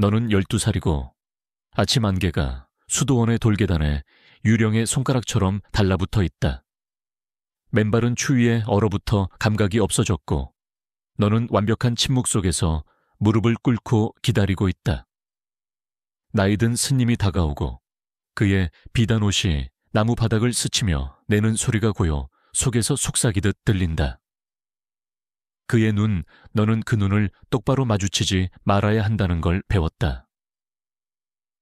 너는 12살이고 아침 안개가 수도원의 돌계단에 유령의 손가락처럼 달라붙어 있다. 맨발은 추위에 얼어붙어 감각이 없어졌고 너는 완벽한 침묵 속에서 무릎을 꿇고 기다리고 있다. 나이든 스님이 다가오고 그의 비단 옷이 나무 바닥을 스치며 내는 소리가 고요 속에서 속삭이듯 들린다. 그의 눈, 너는 그 눈을 똑바로 마주치지 말아야 한다는 걸 배웠다.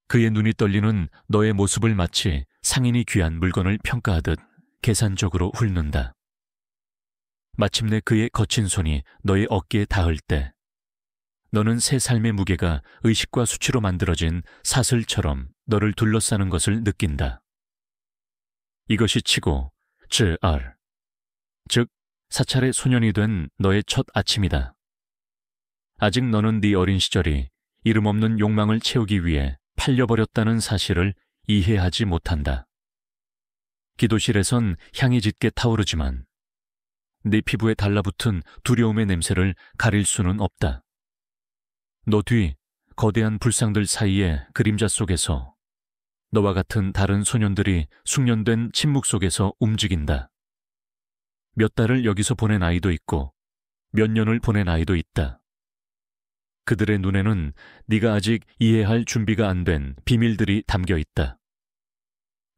그의 눈이 떨리는 너의 모습을 마치 상인이 귀한 물건을 평가하듯 계산적으로 훑는다. 마침내 그의 거친 손이 너의 어깨에 닿을 때 너는 새 삶의 무게가 의식과 수치로 만들어진 사슬처럼 너를 둘러싸는 것을 느낀다. 이것이 치고 즉 사찰의 소년이 된 너의 첫 아침이다. 아직 너는 네 어린 시절이 이름 없는 욕망을 채우기 위해 팔려버렸다는 사실을 이해하지 못한다. 기도실에선 향이 짙게 타오르지만 네 피부에 달라붙은 두려움의 냄새를 가릴 수는 없다. 너 뒤 거대한 불상들 사이의 그림자 속에서 너와 같은 다른 소년들이 숙련된 침묵 속에서 움직인다. 몇 달을 여기서 보낸 아이도 있고 몇 년을 보낸 아이도 있다. 그들의 눈에는 네가 아직 이해할 준비가 안 된 비밀들이 담겨 있다.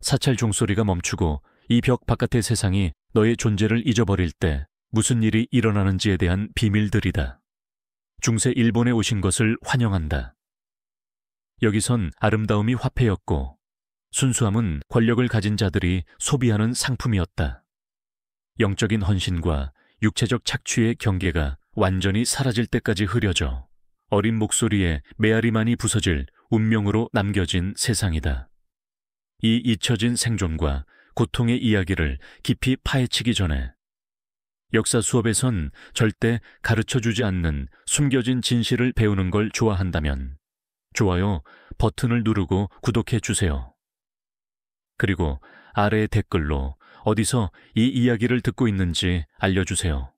사찰 종소리가 멈추고 이 벽 바깥의 세상이 너의 존재를 잊어버릴 때 무슨 일이 일어나는지에 대한 비밀들이다. 중세 일본에 오신 것을 환영한다. 여기선 아름다움이 화폐였고 순수함은 권력을 가진 자들이 소비하는 상품이었다. 영적인 헌신과 육체적 착취의 경계가 완전히 사라질 때까지 흐려져 어린 목소리에 메아리만이 부서질 운명으로 남겨진 세상이다. 이 잊혀진 생존과 고통의 이야기를 깊이 파헤치기 전에 역사 수업에선 절대 가르쳐주지 않는 숨겨진 진실을 배우는 걸 좋아한다면 좋아요 버튼을 누르고 구독해 주세요. 그리고 아래의 댓글로 어디서 이 이야기를 듣고 있는지 알려주세요.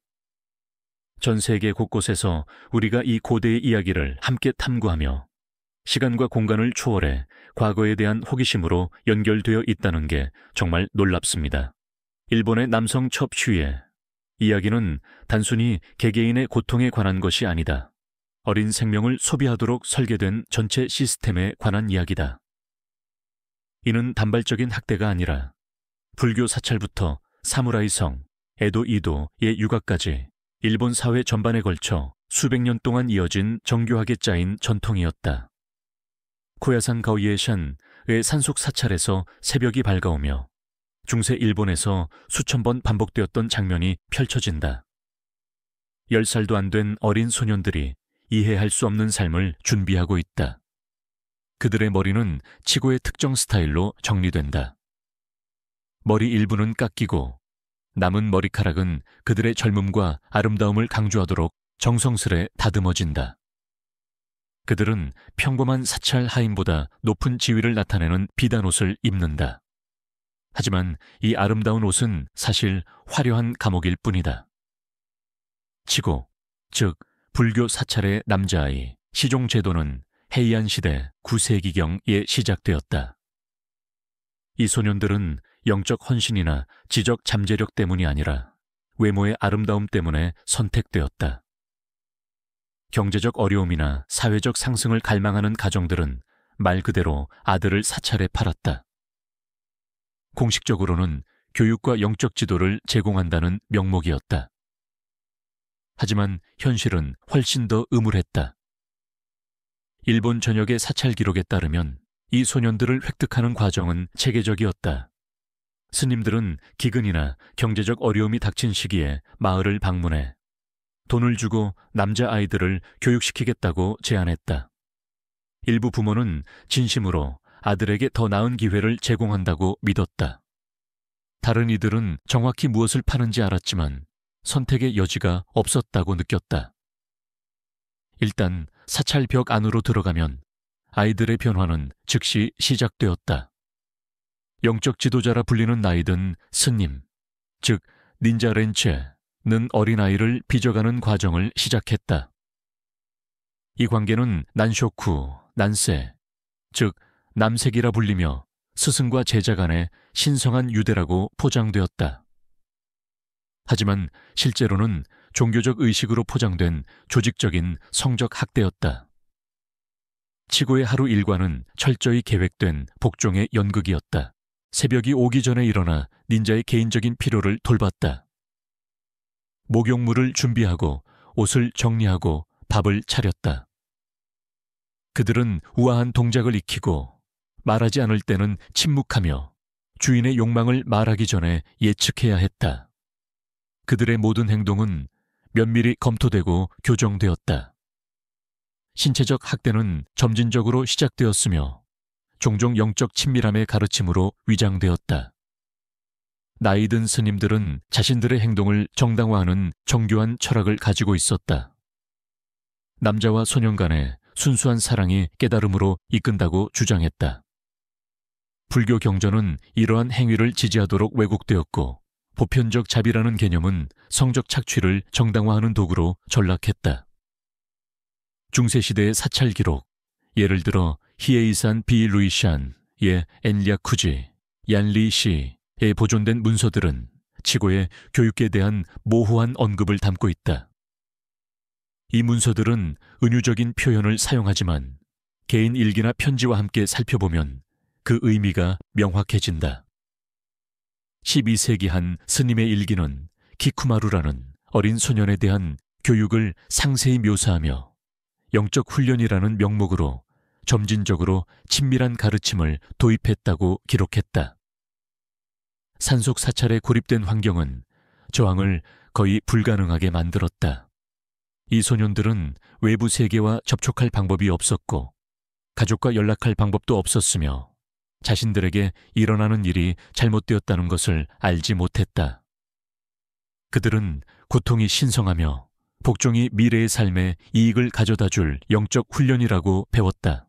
전 세계 곳곳에서 우리가 이 고대의 이야기를 함께 탐구하며 시간과 공간을 초월해 과거에 대한 호기심으로 연결되어 있다는 게 정말 놀랍습니다. 일본의 남성 첩슈의 이야기는 단순히 개개인의 고통에 관한 것이 아니다. 어린 생명을 소비하도록 설계된 전체 시스템에 관한 이야기다. 이는 단발적인 학대가 아니라 불교 사찰부터 사무라이 성, 에도 이도의 육아까지 일본 사회 전반에 걸쳐 수백 년 동안 이어진 정교하게 짜인 전통이었다. 코야산 가오이에샨의 산속 사찰에서 새벽이 밝아오며 중세 일본에서 수천 번 반복되었던 장면이 펼쳐진다. 10살도 안 된 어린 소년들이 이해할 수 없는 삶을 준비하고 있다. 그들의 머리는 치고의 특정 스타일로 정리된다. 머리 일부는 깎이고 남은 머리카락은 그들의 젊음과 아름다움을 강조하도록 정성스레 다듬어진다. 그들은 평범한 사찰 하인보다 높은 지위를 나타내는 비단 옷을 입는다. 하지만 이 아름다운 옷은 사실 화려한 감옥일 뿐이다. 치고, 즉 불교 사찰의 남자아이 시종 제도는 헤이안 시대 9세기경에 시작되었다. 이 소년들은 영적 헌신이나 지적 잠재력 때문이 아니라 외모의 아름다움 때문에 선택되었다. 경제적 어려움이나 사회적 상승을 갈망하는 가정들은 말 그대로 아들을 사찰에 팔았다. 공식적으로는 교육과 영적 지도를 제공한다는 명목이었다. 하지만 현실은 훨씬 더 음울했다. 일본 전역의 사찰 기록에 따르면 이 소년들을 획득하는 과정은 체계적이었다. 스님들은 기근이나 경제적 어려움이 닥친 시기에 마을을 방문해 돈을 주고 남자아이들을 교육시키겠다고 제안했다. 일부 부모는 진심으로 아들에게 더 나은 기회를 제공한다고 믿었다. 다른 이들은 정확히 무엇을 파는지 알았지만 선택의 여지가 없었다고 느꼈다. 일단 사찰벽 안으로 들어가면 아이들의 변화는 즉시 시작되었다. 영적 지도자라 불리는 나이든 스님, 즉 닌자 렌체는 어린아이를 빚어가는 과정을 시작했다. 이 관계는 난쇼쿠, 난세, 즉 남색이라 불리며 스승과 제자 간의 신성한 유대라고 포장되었다. 하지만 실제로는 종교적 의식으로 포장된 조직적인 성적 학대였다. 치고의 하루 일과는 철저히 계획된 복종의 연극이었다. 새벽이 오기 전에 일어나 닌자의 개인적인 필요를 돌봤다. 목욕물을 준비하고 옷을 정리하고 밥을 차렸다. 그들은 우아한 동작을 익히고 말하지 않을 때는 침묵하며 주인의 욕망을 말하기 전에 예측해야 했다. 그들의 모든 행동은 면밀히 검토되고 교정되었다. 신체적 학대는 점진적으로 시작되었으며 종종 영적 친밀함의 가르침으로 위장되었다. 나이든 스님들은 자신들의 행동을 정당화하는 정교한 철학을 가지고 있었다. 남자와 소년 간의 순수한 사랑이 깨달음으로 이끈다고 주장했다. 불교 경전은 이러한 행위를 지지하도록 왜곡되었고 보편적 자비라는 개념은 성적 착취를 정당화하는 도구로 전락했다. 중세시대의 사찰 기록, 예를 들어 히에이산 비루이샨의 엔리아쿠지, 얀리시에 보존된 문서들은 치고의 교육에 대한 모호한 언급을 담고 있다. 이 문서들은 은유적인 표현을 사용하지만 개인 일기나 편지와 함께 살펴보면 그 의미가 명확해진다. 12세기 한 스님의 일기는 키쿠마루라는 어린 소년에 대한 교육을 상세히 묘사하며 영적 훈련이라는 명목으로 점진적으로 친밀한 가르침을 도입했다고 기록했다. 산속 사찰에 고립된 환경은 저항을 거의 불가능하게 만들었다. 이 소년들은 외부 세계와 접촉할 방법이 없었고 가족과 연락할 방법도 없었으며 자신들에게 일어나는 일이 잘못되었다는 것을 알지 못했다. 그들은 고통이 신성하며 복종이 미래의 삶에 이익을 가져다 줄 영적 훈련이라고 배웠다.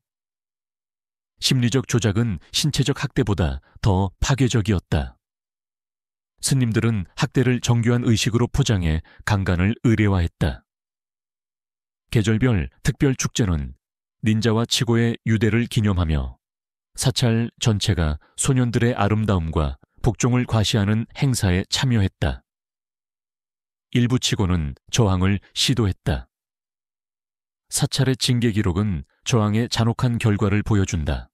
심리적 조작은 신체적 학대보다 더 파괴적이었다. 스님들은 학대를 정교한 의식으로 포장해 강간을 의례화했다. 계절별 특별 축제는 닌자와 치고의 유대를 기념하며 사찰 전체가 소년들의 아름다움과 복종을 과시하는 행사에 참여했다. 일부 치고는 저항을 시도했다. 사찰의 징계 기록은 저항의 잔혹한 결과를 보여준다.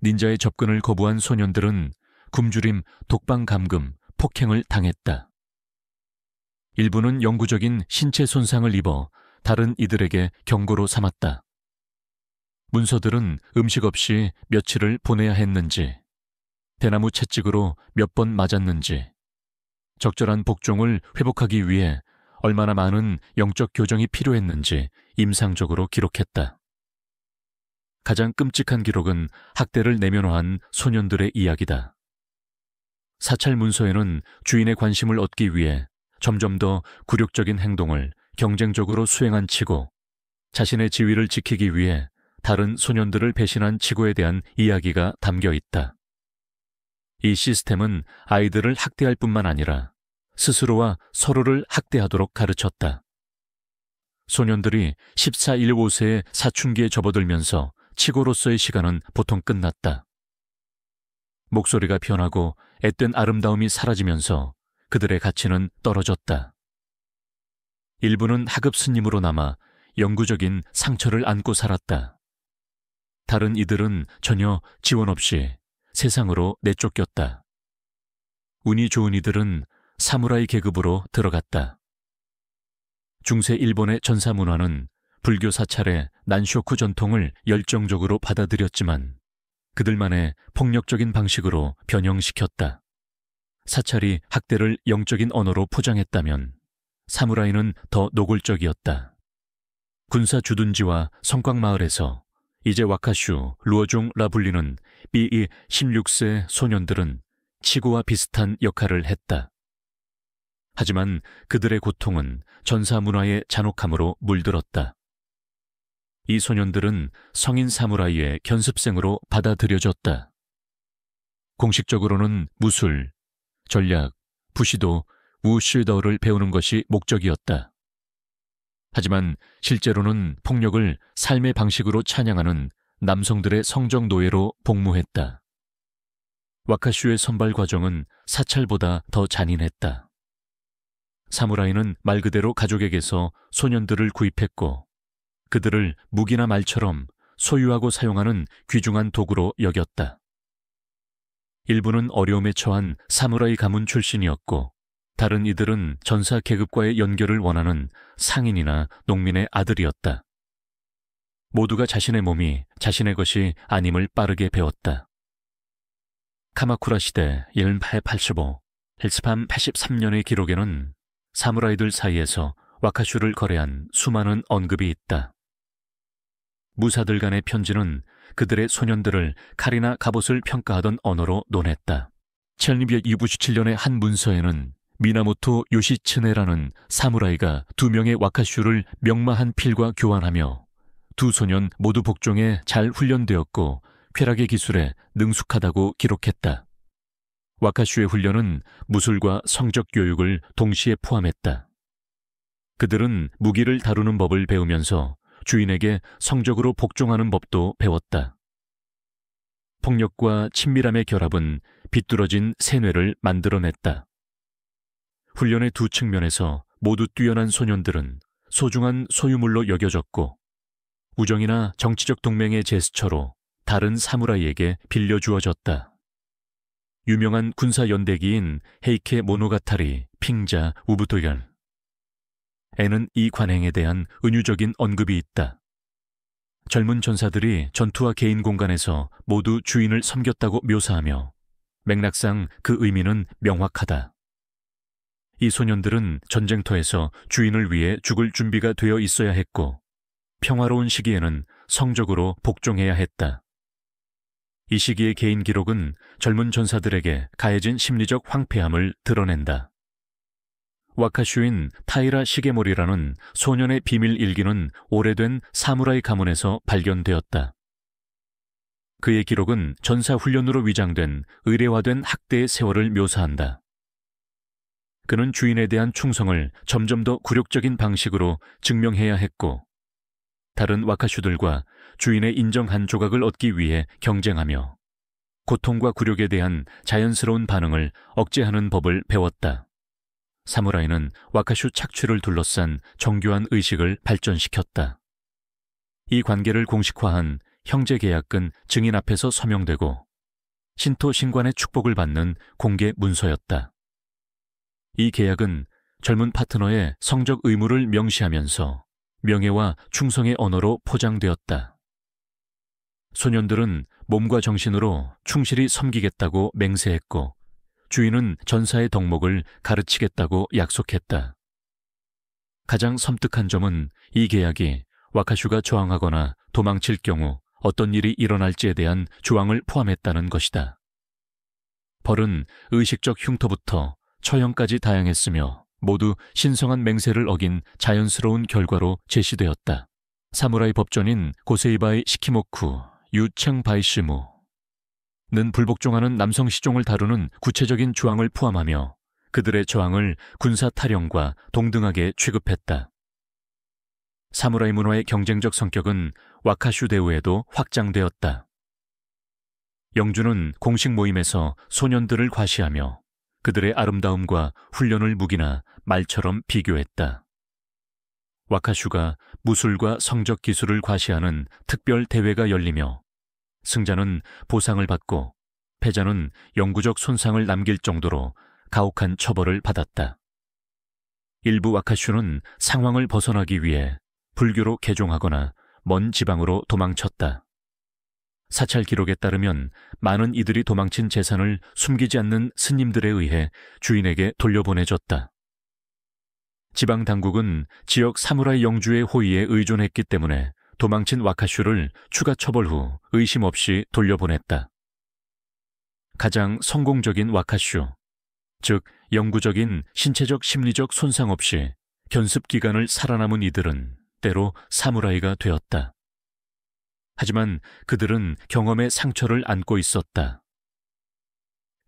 닌자의 접근을 거부한 소년들은 굶주림, 독방 감금, 폭행을 당했다. 일부는 영구적인 신체 손상을 입어 다른 이들에게 경고로 삼았다. 문서들은 음식 없이 며칠을 보내야 했는지, 대나무 채찍으로 몇 번 맞았는지, 적절한 복종을 회복하기 위해 얼마나 많은 영적 교정이 필요했는지 임상적으로 기록했다. 가장 끔찍한 기록은 학대를 내면화한 소년들의 이야기다. 사찰 문서에는 주인의 관심을 얻기 위해 점점 더 굴욕적인 행동을 경쟁적으로 수행한 치고, 자신의 지위를 지키기 위해 다른 소년들을 배신한 치고에 대한 이야기가 담겨 있다. 이 시스템은 아이들을 학대할 뿐만 아니라 스스로와 서로를 학대하도록 가르쳤다. 소년들이 14-15세의 사춘기에 접어들면서 치고로서의 시간은 보통 끝났다. 목소리가 변하고 앳된 아름다움이 사라지면서 그들의 가치는 떨어졌다. 일부는 하급 스님으로 남아 영구적인 상처를 안고 살았다. 다른 이들은 전혀 지원 없이 세상으로 내쫓겼다. 운이 좋은 이들은 사무라이 계급으로 들어갔다. 중세 일본의 전사 문화는 불교 사찰의 난쇼쿠 전통을 열정적으로 받아들였지만 그들만의 폭력적인 방식으로 변형시켰다. 사찰이 학대를 영적인 언어로 포장했다면 사무라이는 더 노골적이었다. 군사 주둔지와 성곽마을에서 이제 와카슈, 루어종라 불리는 B.E. 16세 소년들은 치고와 비슷한 역할을 했다. 하지만 그들의 고통은 전사 문화의 잔혹함으로 물들었다. 이 소년들은 성인 사무라이의 견습생으로 받아들여졌다. 공식적으로는 무술, 전략, 부시도, 우슈더를 배우는 것이 목적이었다. 하지만 실제로는 폭력을 삶의 방식으로 찬양하는 남성들의 성적 노예로 복무했다. 와카슈의 선발 과정은 사찰보다 더 잔인했다. 사무라이는 말 그대로 가족에게서 소년들을 구입했고 그들을 무기나 말처럼 소유하고 사용하는 귀중한 도구로 여겼다. 일부는 어려움에 처한 사무라이 가문 출신이었고 다른 이들은 전사 계급과의 연결을 원하는 상인이나 농민의 아들이었다. 모두가 자신의 몸이 자신의 것이 아님을 빠르게 배웠다. 카마쿠라 시대 1885, 1883년의 기록에는 사무라이들 사이에서 와카슈를 거래한 수많은 언급이 있다. 무사들 간의 편지는 그들의 소년들을 칼이나 갑옷을 평가하던 언어로 논했다. 1297년의 한 문서에는 미나모토 요시츠네라는 사무라이가 2명의 와카슈를 명마한 필과 교환하며 두 소년 모두 복종에 잘 훈련되었고 쾌락의 기술에 능숙하다고 기록했다. 와카슈의 훈련은 무술과 성적 교육을 동시에 포함했다. 그들은 무기를 다루는 법을 배우면서 주인에게 성적으로 복종하는 법도 배웠다. 폭력과 친밀함의 결합은 비뚤어진 세뇌를 만들어냈다. 훈련의 두 측면에서 모두 뛰어난 소년들은 소중한 소유물로 여겨졌고 우정이나 정치적 동맹의 제스처로 다른 사무라이에게 빌려주어졌다. 유명한 군사 연대기인 헤이케 모노가타리, 핑자, 우부토열 에는 이 관행에 대한 은유적인 언급이 있다. 젊은 전사들이 전투와 개인 공간에서 모두 주인을 섬겼다고 묘사하며 맥락상 그 의미는 명확하다. 이 소년들은 전쟁터에서 주인을 위해 죽을 준비가 되어 있어야 했고 평화로운 시기에는 성적으로 복종해야 했다. 이 시기의 개인 기록은 젊은 전사들에게 가해진 심리적 황폐함을 드러낸다. 와카슈인 타이라 시게모리라는 소년의 비밀 일기는 오래된 사무라이 가문에서 발견되었다. 그의 기록은 전사 훈련으로 위장된 의례화된 학대의 세월을 묘사한다. 그는 주인에 대한 충성을 점점 더 굴욕적인 방식으로 증명해야 했고 다른 와카슈들과 주인의 인정 한 조각을 얻기 위해 경쟁하며 고통과 굴욕에 대한 자연스러운 반응을 억제하는 법을 배웠다. 사무라이는 와카슈 착취를 둘러싼 정교한 의식을 발전시켰다. 이 관계를 공식화한 형제계약은 증인 앞에서 서명되고 신토 신관의 축복을 받는 공개 문서였다. 이 계약은 젊은 파트너의 성적 의무를 명시하면서 명예와 충성의 언어로 포장되었다. 소년들은 몸과 정신으로 충실히 섬기겠다고 맹세했고 주인은 전사의 덕목을 가르치겠다고 약속했다. 가장 섬뜩한 점은 이 계약이 와카슈가 저항하거나 도망칠 경우 어떤 일이 일어날지에 대한 조항을 포함했다는 것이다. 벌은 의식적 흉터부터 처형까지 다양했으며 모두 신성한 맹세를 어긴 자연스러운 결과로 제시되었다. 사무라이 법전인 고세이바이 시키모쿠 유청바이시무는 불복종하는 남성 시종을 다루는 구체적인 조항을 포함하며 그들의 저항을 군사 탈영과 동등하게 취급했다. 사무라이 문화의 경쟁적 성격은 와카슈 대우에도 확장되었다. 영주는 공식 모임에서 소년들을 과시하며 그들의 아름다움과 훈련을 무기나 말처럼 비교했다. 와카슈가 무술과 성적 기술을 과시하는 특별 대회가 열리며 승자는 보상을 받고 패자는 영구적 손상을 남길 정도로 가혹한 처벌을 받았다. 일부 와카슈는 상황을 벗어나기 위해 불교로 개종하거나 먼 지방으로 도망쳤다. 사찰 기록에 따르면 많은 이들이 도망친 재산을 숨기지 않는 스님들에 의해 주인에게 돌려보내졌다. 지방 당국은 지역 사무라이 영주의 호의에 의존했기 때문에 도망친 와카슈를 추가 처벌 후 의심 없이 돌려보냈다. 가장 성공적인 와카슈, 즉 영구적인 신체적 심리적 손상 없이 견습 기간을 살아남은 이들은 때로 사무라이가 되었다. 하지만 그들은 경험의 상처를 안고 있었다.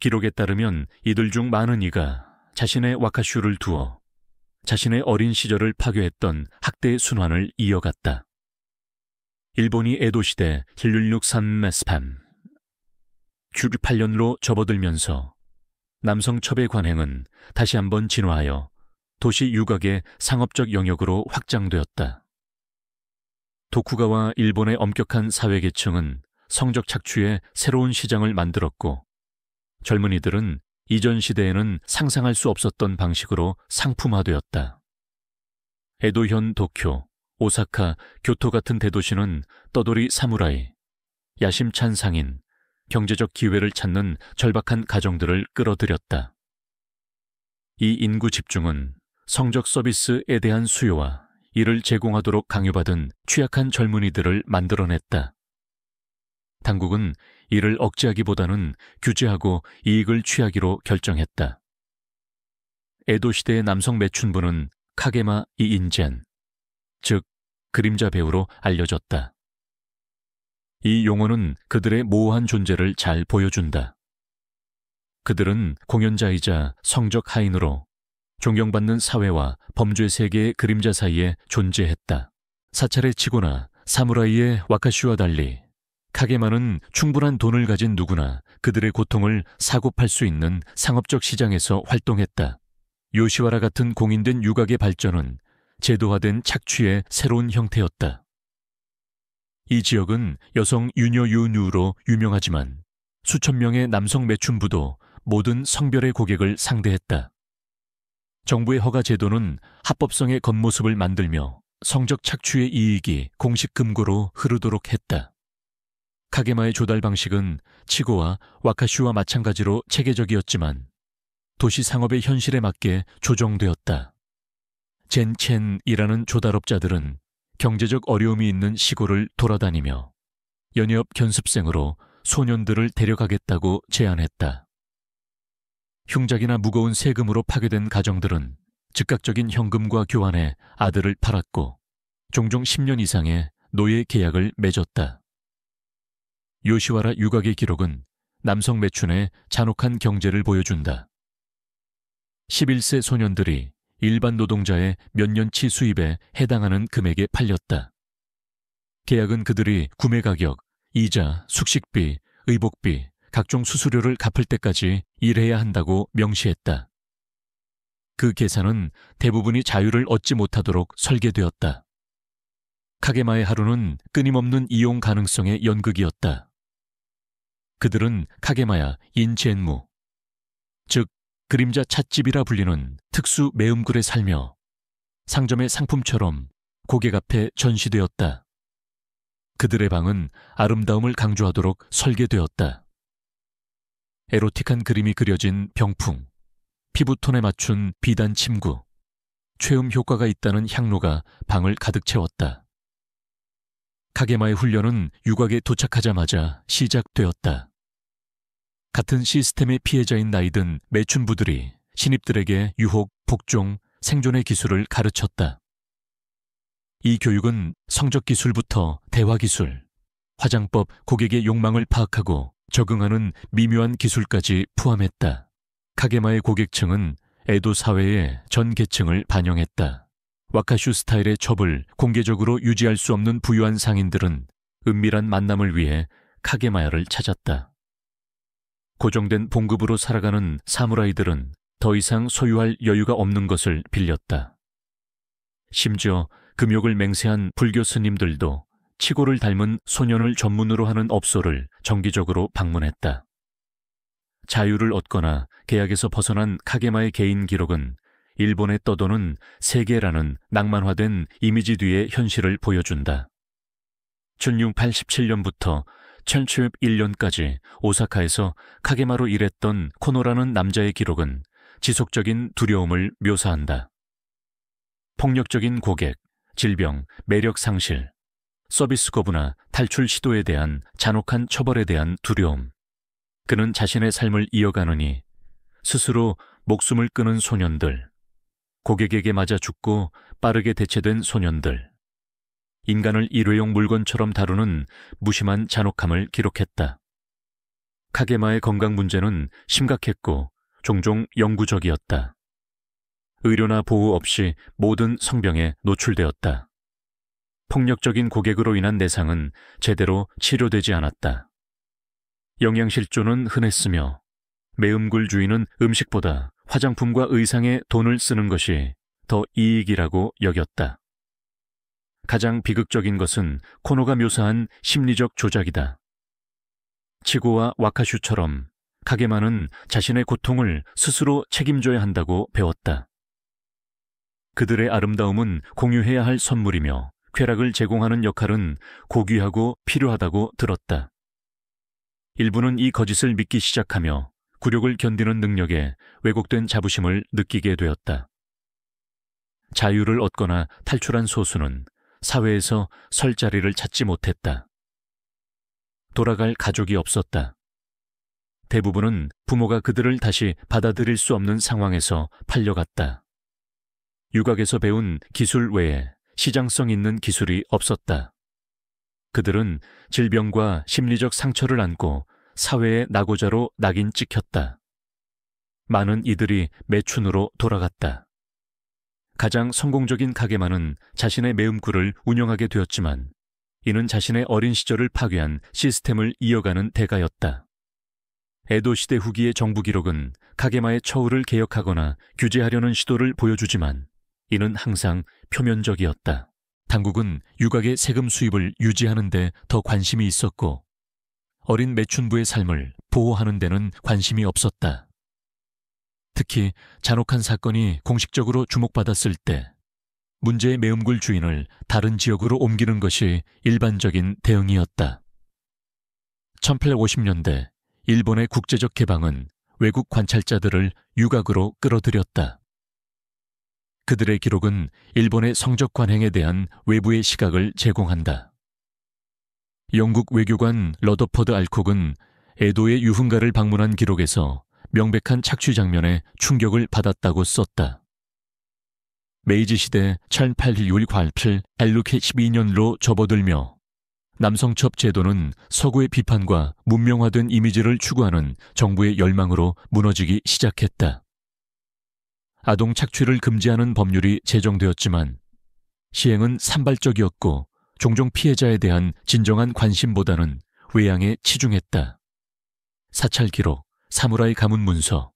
기록에 따르면 이들 중 많은 이가 자신의 와카슈를 두어 자신의 어린 시절을 파괴했던 학대의 순환을 이어갔다. 일본이 에도시대 힐룰육산 메스팜 68년로 접어들면서 남성 첩의 관행은 다시 한번 진화하여 도시 유곽의 상업적 영역으로 확장되었다. 도쿠가와 일본의 엄격한 사회계층은 성적 착취에 새로운 시장을 만들었고, 젊은이들은 이전 시대에는 상상할 수 없었던 방식으로 상품화되었다. 에도현 도쿄, 오사카, 교토 같은 대도시는 떠돌이 사무라이, 야심찬 상인, 경제적 기회를 찾는 절박한 가정들을 끌어들였다. 이 인구 집중은 성적 서비스에 대한 수요와 이를 제공하도록 강요받은 취약한 젊은이들을 만들어냈다. 당국은 이를 억제하기보다는 규제하고 이익을 취하기로 결정했다. 에도 시대의 남성 매춘부는 카게마 이인젠, 즉 그림자 배우로 알려졌다. 이 용어는 그들의 모호한 존재를 잘 보여준다. 그들은 공연자이자 성적 하인으로 존경받는 사회와 범죄 세계의 그림자 사이에 존재했다. 사찰의 치고나 사무라이의 와카슈와 달리 카게마는 충분한 돈을 가진 누구나 그들의 고통을 사고팔 수 있는 상업적 시장에서 활동했다. 요시와라 같은 공인된 유곽의 발전은 제도화된 착취의 새로운 형태였다. 이 지역은 여성 유녀유누로 유명하지만 수천 명의 남성 매춘부도 모든 성별의 고객을 상대했다. 정부의 허가 제도는 합법성의 겉모습을 만들며 성적 착취의 이익이 공식 금고로 흐르도록 했다. 카게마의 조달 방식은 치고와 와카슈와 마찬가지로 체계적이었지만 도시 상업의 현실에 맞게 조정되었다. 젠첸이라는 조달업자들은 경제적 어려움이 있는 시골을 돌아다니며 연이업 견습생으로 소년들을 데려가겠다고 제안했다. 흉작이나 무거운 세금으로 파괴된 가정들은 즉각적인 현금과 교환해 아들을 팔았고 종종 10년 이상의 노예 계약을 맺었다. 요시와라 유곽의 기록은 남성 매춘의 잔혹한 경제를 보여준다. 11세 소년들이 일반 노동자의 몇 년치 수입에 해당하는 금액에 팔렸다. 계약은 그들이 구매 가격, 이자, 숙식비, 의복비, 각종 수수료를 갚을 때까지 일해야 한다고 명시했다. 그 계산은 대부분이 자유를 얻지 못하도록 설계되었다. 카게마의 하루는 끊임없는 이용 가능성의 연극이었다. 그들은 카게마야 인젠무, 즉 그림자 찻집이라 불리는 특수 매음굴에 살며 상점의 상품처럼 고객 앞에 전시되었다. 그들의 방은 아름다움을 강조하도록 설계되었다. 에로틱한 그림이 그려진 병풍, 피부톤에 맞춘 비단 침구, 최음 효과가 있다는 향로가 방을 가득 채웠다. 카게마의 훈련은 유곽에 도착하자마자 시작되었다. 같은 시스템의 피해자인 나이든 매춘부들이 신입들에게 유혹, 복종, 생존의 기술을 가르쳤다. 이 교육은 성적 기술부터 대화 기술, 화장법, 고객의 욕망을 파악하고 적응하는 미묘한 기술까지 포함했다. 카게마의 고객층은 에도 사회의 전 계층을 반영했다. 와카슈 스타일의 첩을 공개적으로 유지할 수 없는 부유한 상인들은 은밀한 만남을 위해 카게마야를 찾았다. 고정된 봉급으로 살아가는 사무라이들은 더 이상 소유할 여유가 없는 것을 빌렸다. 심지어 금욕을 맹세한 불교 스님들도 치고를 닮은 소년을 전문으로 하는 업소를 정기적으로 방문했다. 자유를 얻거나 계약에서 벗어난 카게마의 개인 기록은 일본에 떠도는 세계라는 낭만화된 이미지 뒤의 현실을 보여준다. 1687년부터 1701년까지 오사카에서 카게마로 일했던 코노라는 남자의 기록은 지속적인 두려움을 묘사한다. 폭력적인 고객, 질병, 매력 상실, 서비스 거부나 탈출 시도에 대한 잔혹한 처벌에 대한 두려움. 그는 자신의 삶을 이어가느니 스스로 목숨을 끊은 소년들, 고객에게 맞아 죽고 빠르게 대체된 소년들, 인간을 일회용 물건처럼 다루는 무심한 잔혹함을 기록했다. 카게마의 건강 문제는 심각했고 종종 영구적이었다. 의료나 보호 없이 모든 성병에 노출되었다. 폭력적인 고객으로 인한 내상은 제대로 치료되지 않았다. 영양실조는 흔했으며 매음굴 주인은 음식보다 화장품과 의상에 돈을 쓰는 것이 더 이익이라고 여겼다. 가장 비극적인 것은 코노가 묘사한 심리적 조작이다. 치고와 와카슈처럼 카게마는 자신의 고통을 스스로 책임져야 한다고 배웠다. 그들의 아름다움은 공유해야 할 선물이며 쾌락을 제공하는 역할은 고귀하고 필요하다고 들었다. 일부는 이 거짓을 믿기 시작하며 굴욕을 견디는 능력에 왜곡된 자부심을 느끼게 되었다. 자유를 얻거나 탈출한 소수는 사회에서 설 자리를 찾지 못했다. 돌아갈 가족이 없었다. 대부분은 부모가 그들을 다시 받아들일 수 없는 상황에서 팔려갔다. 유학에서 배운 기술 외에 시장성 있는 기술이 없었다. 그들은 질병과 심리적 상처를 안고 사회의 낙오자로 낙인 찍혔다. 많은 이들이 매춘으로 돌아갔다. 가장 성공적인 가게만은 자신의 매음굴을 운영하게 되었지만 이는 자신의 어린 시절을 파괴한 시스템을 이어가는 대가였다. 에도 시대 후기의 정부 기록은 가게마의 처우를 개혁하거나 규제하려는 시도를 보여주지만 이는 항상 표면적이었다. 당국은 유각의 세금 수입을 유지하는 데 더 관심이 있었고 어린 매춘부의 삶을 보호하는 데는 관심이 없었다. 특히 잔혹한 사건이 공식적으로 주목받았을 때 문제의 매음굴 주인을 다른 지역으로 옮기는 것이 일반적인 대응이었다. 1850년대 일본의 국제적 개방은 외국 관찰자들을 유각으로 끌어들였다. 그들의 기록은 일본의 성적 관행에 대한 외부의 시각을 제공한다. 영국 외교관 러더퍼드 알콕은 에도의 유흥가를 방문한 기록에서 명백한 착취 장면에 충격을 받았다고 썼다. 메이지 시대 1861 관필 엘루케 12년로 접어들며 남성첩 제도는 서구의 비판과 문명화된 이미지를 추구하는 정부의 열망으로 무너지기 시작했다. 아동 착취를 금지하는 법률이 제정되었지만 시행은 산발적이었고 종종 피해자에 대한 진정한 관심보다는 외양에 치중했다. 사찰 기록, 사무라이 가문 문서,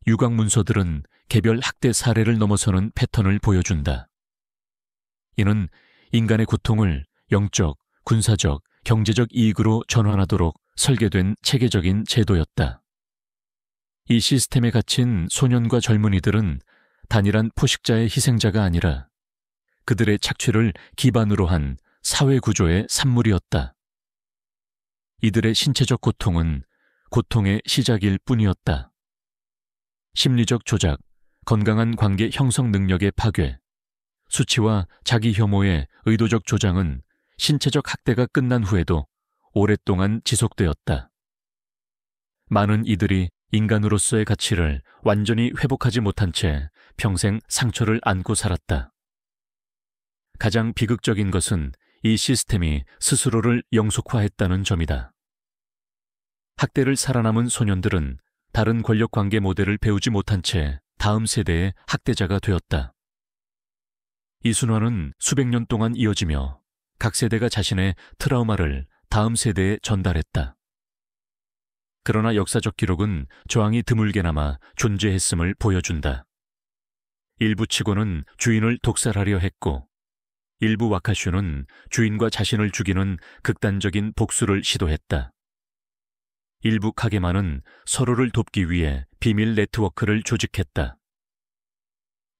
유곽 문서들은 개별 학대 사례를 넘어서는 패턴을 보여준다. 이는 인간의 고통을 영적, 군사적, 경제적 이익으로 전환하도록 설계된 체계적인 제도였다. 이 시스템에 갇힌 소년과 젊은이들은 단일한 포식자의 희생자가 아니라 그들의 착취를 기반으로 한 사회구조의 산물이었다. 이들의 신체적 고통은 고통의 시작일 뿐이었다. 심리적 조작, 건강한 관계 형성 능력의 파괴, 수치와 자기 혐오의 의도적 조장은 신체적 학대가 끝난 후에도 오랫동안 지속되었다. 많은 이들이 인간으로서의 가치를 완전히 회복하지 못한 채 평생 상처를 안고 살았다. 가장 비극적인 것은 이 시스템이 스스로를 영속화했다는 점이다. 학대를 살아남은 소년들은 다른 권력 관계 모델을 배우지 못한 채 다음 세대의 학대자가 되었다. 이 순환은 수백 년 동안 이어지며 각 세대가 자신의 트라우마를 다음 세대에 전달했다. 그러나 역사적 기록은 저항이 드물게나마 존재했음을 보여준다. 일부 치고는 주인을 독살하려 했고 일부 와카슈는 주인과 자신을 죽이는 극단적인 복수를 시도했다. 일부 카게마는 서로를 돕기 위해 비밀 네트워크를 조직했다.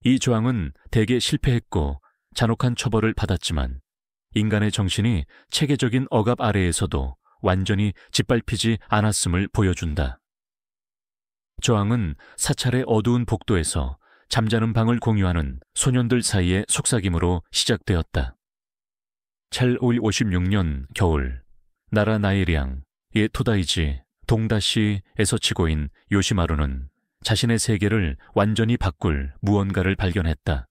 이 저항은 대개 실패했고 잔혹한 처벌을 받았지만 인간의 정신이 체계적인 억압 아래에서도 완전히 짓밟히지 않았음을 보여준다. 저항은 사찰의 어두운 복도에서 잠자는 방을 공유하는 소년들 사이의 속삭임으로 시작되었다. 1556년 겨울, 나라 나이리앙, 예 토다이지, 동다시에서 치고인 요시마루는 자신의 세계를 완전히 바꿀 무언가를 발견했다.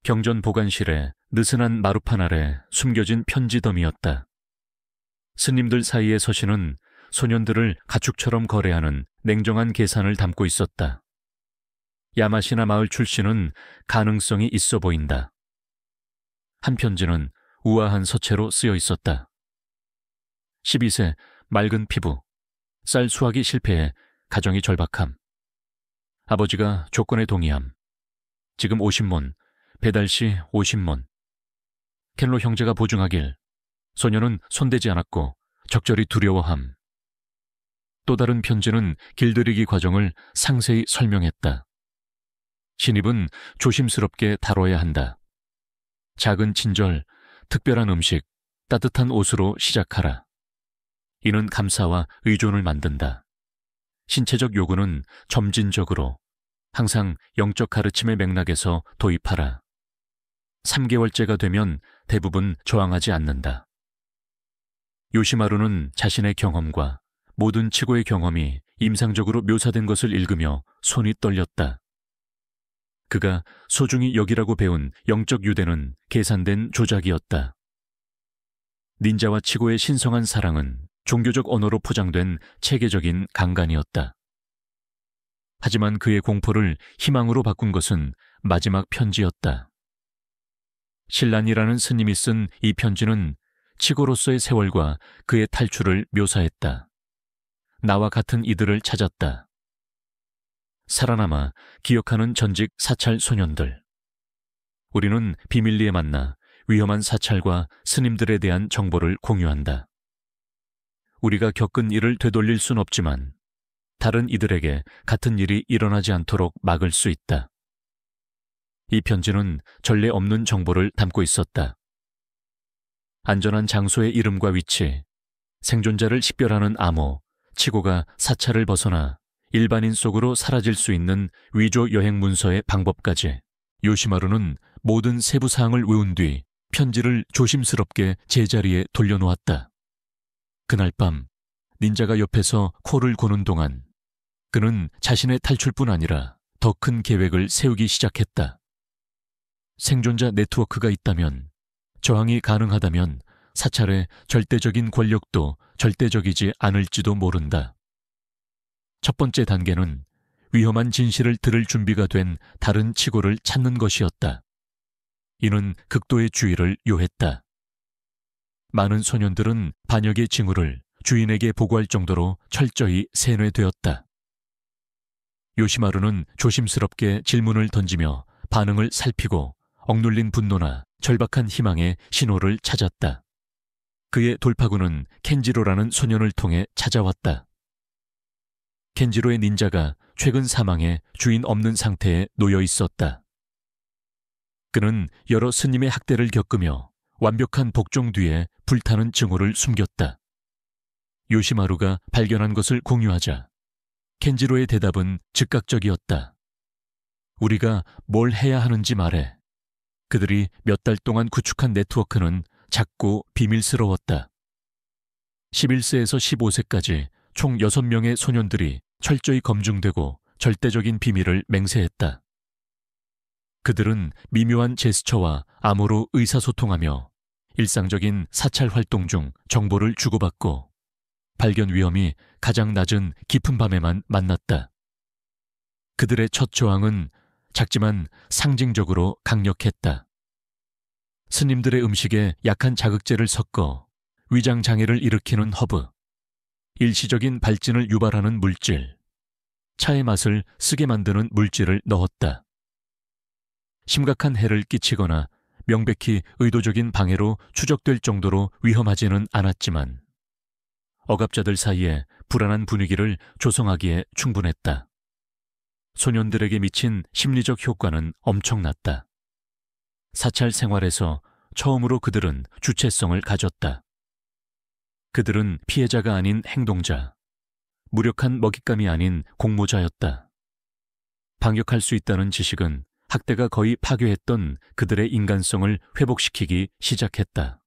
경전 보관실에 느슨한 마루판 아래 숨겨진 편지더미였다. 스님들 사이의 서신은 소년들을 가축처럼 거래하는 냉정한 계산을 담고 있었다. 야마시나 마을 출신은 가능성이 있어 보인다. 한 편지는 우아한 서체로 쓰여 있었다. 12세, 맑은 피부, 쌀 수확이 실패해 가정이 절박함. 아버지가 조건에 동의함. 지금 50몬, 배달 시 50몬. 켄로 형제가 보증하길 소녀는 손대지 않았고 적절히 두려워함. 또 다른 편지는 길들이기 과정을 상세히 설명했다. 신입은 조심스럽게 다뤄야 한다. 작은 친절, 특별한 음식, 따뜻한 옷으로 시작하라. 이는 감사와 의존을 만든다. 신체적 요구는 점진적으로 항상 영적 가르침의 맥락에서 도입하라. 3개월째가 되면 대부분 저항하지 않는다. 요시마루는 자신의 경험과 모든 치고의 경험이 임상적으로 묘사된 것을 읽으며 손이 떨렸다. 그가 소중히 여기라고 배운 영적 유대는 계산된 조작이었다. 닌자와 치고의 신성한 사랑은 종교적 언어로 포장된 체계적인 강간이었다. 하지만 그의 공포를 희망으로 바꾼 것은 마지막 편지였다. 신란이라는 스님이 쓴 이 편지는 치고로서의 세월과 그의 탈출을 묘사했다. 나와 같은 이들을 찾았다. 살아남아 기억하는 전직 사찰 소년들. 우리는 비밀리에 만나 위험한 사찰과 스님들에 대한 정보를 공유한다. 우리가 겪은 일을 되돌릴 순 없지만 다른 이들에게 같은 일이 일어나지 않도록 막을 수 있다. 이 편지는 전례 없는 정보를 담고 있었다. 안전한 장소의 이름과 위치, 생존자를 식별하는 암호, 치고가 사찰을 벗어나 일반인 속으로 사라질 수 있는 위조 여행 문서의 방법까지. 요시마루는 모든 세부 사항을 외운 뒤 편지를 조심스럽게 제자리에 돌려놓았다. 그날 밤 닌자가 옆에서 코를 고는 동안 그는 자신의 탈출뿐 아니라 더 큰 계획을 세우기 시작했다. 생존자 네트워크가 있다면, 저항이 가능하다면 사찰의 절대적인 권력도 절대적이지 않을지도 모른다. 첫 번째 단계는 위험한 진실을 들을 준비가 된 다른 치고를 찾는 것이었다. 이는 극도의 주의를 요했다. 많은 소년들은 반역의 징후를 주인에게 보고할 정도로 철저히 세뇌되었다. 요시마루는 조심스럽게 질문을 던지며 반응을 살피고 억눌린 분노나 절박한 희망의 신호를 찾았다. 그의 돌파구는 켄지로라는 소년을 통해 찾아왔다. 켄지로의 닌자가 최근 사망해 주인 없는 상태에 놓여 있었다. 그는 여러 스님의 학대를 겪으며 완벽한 복종 뒤에 불타는 증오를 숨겼다. 요시마루가 발견한 것을 공유하자 켄지로의 대답은 즉각적이었다. 우리가 뭘 해야 하는지 말해. 그들이 몇 달 동안 구축한 네트워크는 작고 비밀스러웠다. 11세에서 15세까지 총 6명의 소년들이 철저히 검증되고 절대적인 비밀을 맹세했다. 그들은 미묘한 제스처와 암호로 의사소통하며 일상적인 사찰 활동 중 정보를 주고받고 발견 위험이 가장 낮은 깊은 밤에만 만났다. 그들의 첫 저항은 작지만 상징적으로 강력했다. 스님들의 음식에 약한 자극제를 섞어 위장 장애를 일으키는 허브, 일시적인 발진을 유발하는 물질, 차의 맛을 쓰게 만드는 물질을 넣었다. 심각한 해를 끼치거나 명백히 의도적인 방해로 추적될 정도로 위험하지는 않았지만 억압자들 사이에 불안한 분위기를 조성하기에 충분했다. 소년들에게 미친 심리적 효과는 엄청났다. 사찰 생활에서 처음으로 그들은 주체성을 가졌다. 그들은 피해자가 아닌 행동자, 무력한 먹잇감이 아닌 공모자였다. 방역할 수 있다는 지식은 학대가 거의 파괴했던 그들의 인간성을 회복시키기 시작했다.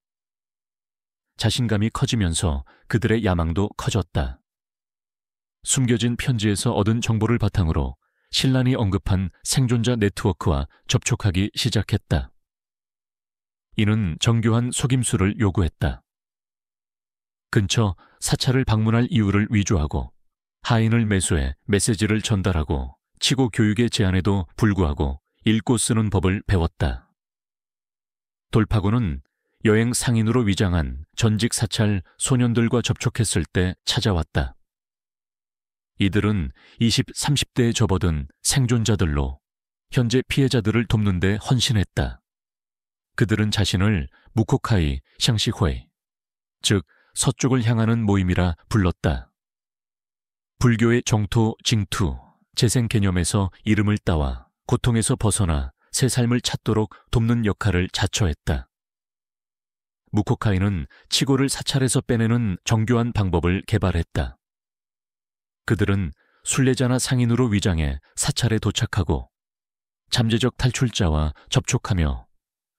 자신감이 커지면서 그들의 야망도 커졌다. 숨겨진 편지에서 얻은 정보를 바탕으로 신란이 언급한 생존자 네트워크와 접촉하기 시작했다. 이는 정교한 속임수를 요구했다. 근처 사찰을 방문할 이유를 위조하고 하인을 매수해 메시지를 전달하고 치고 교육의 제한에도 불구하고 읽고 쓰는 법을 배웠다. 돌파구는 여행 상인으로 위장한 전직 사찰 소년들과 접촉했을 때 찾아왔다. 이들은 20, 30대에 접어든 생존자들로 현재 피해자들을 돕는 데 헌신했다. 그들은 자신을 무코카이 샹시회, 즉 서쪽을 향하는 모임이라 불렀다. 불교의 정토 징투, 재생 개념에서 이름을 따와 고통에서 벗어나 새 삶을 찾도록 돕는 역할을 자처했다. 무코카이는 치고를 사찰에서 빼내는 정교한 방법을 개발했다. 그들은 순례자나 상인으로 위장해 사찰에 도착하고 잠재적 탈출자와 접촉하며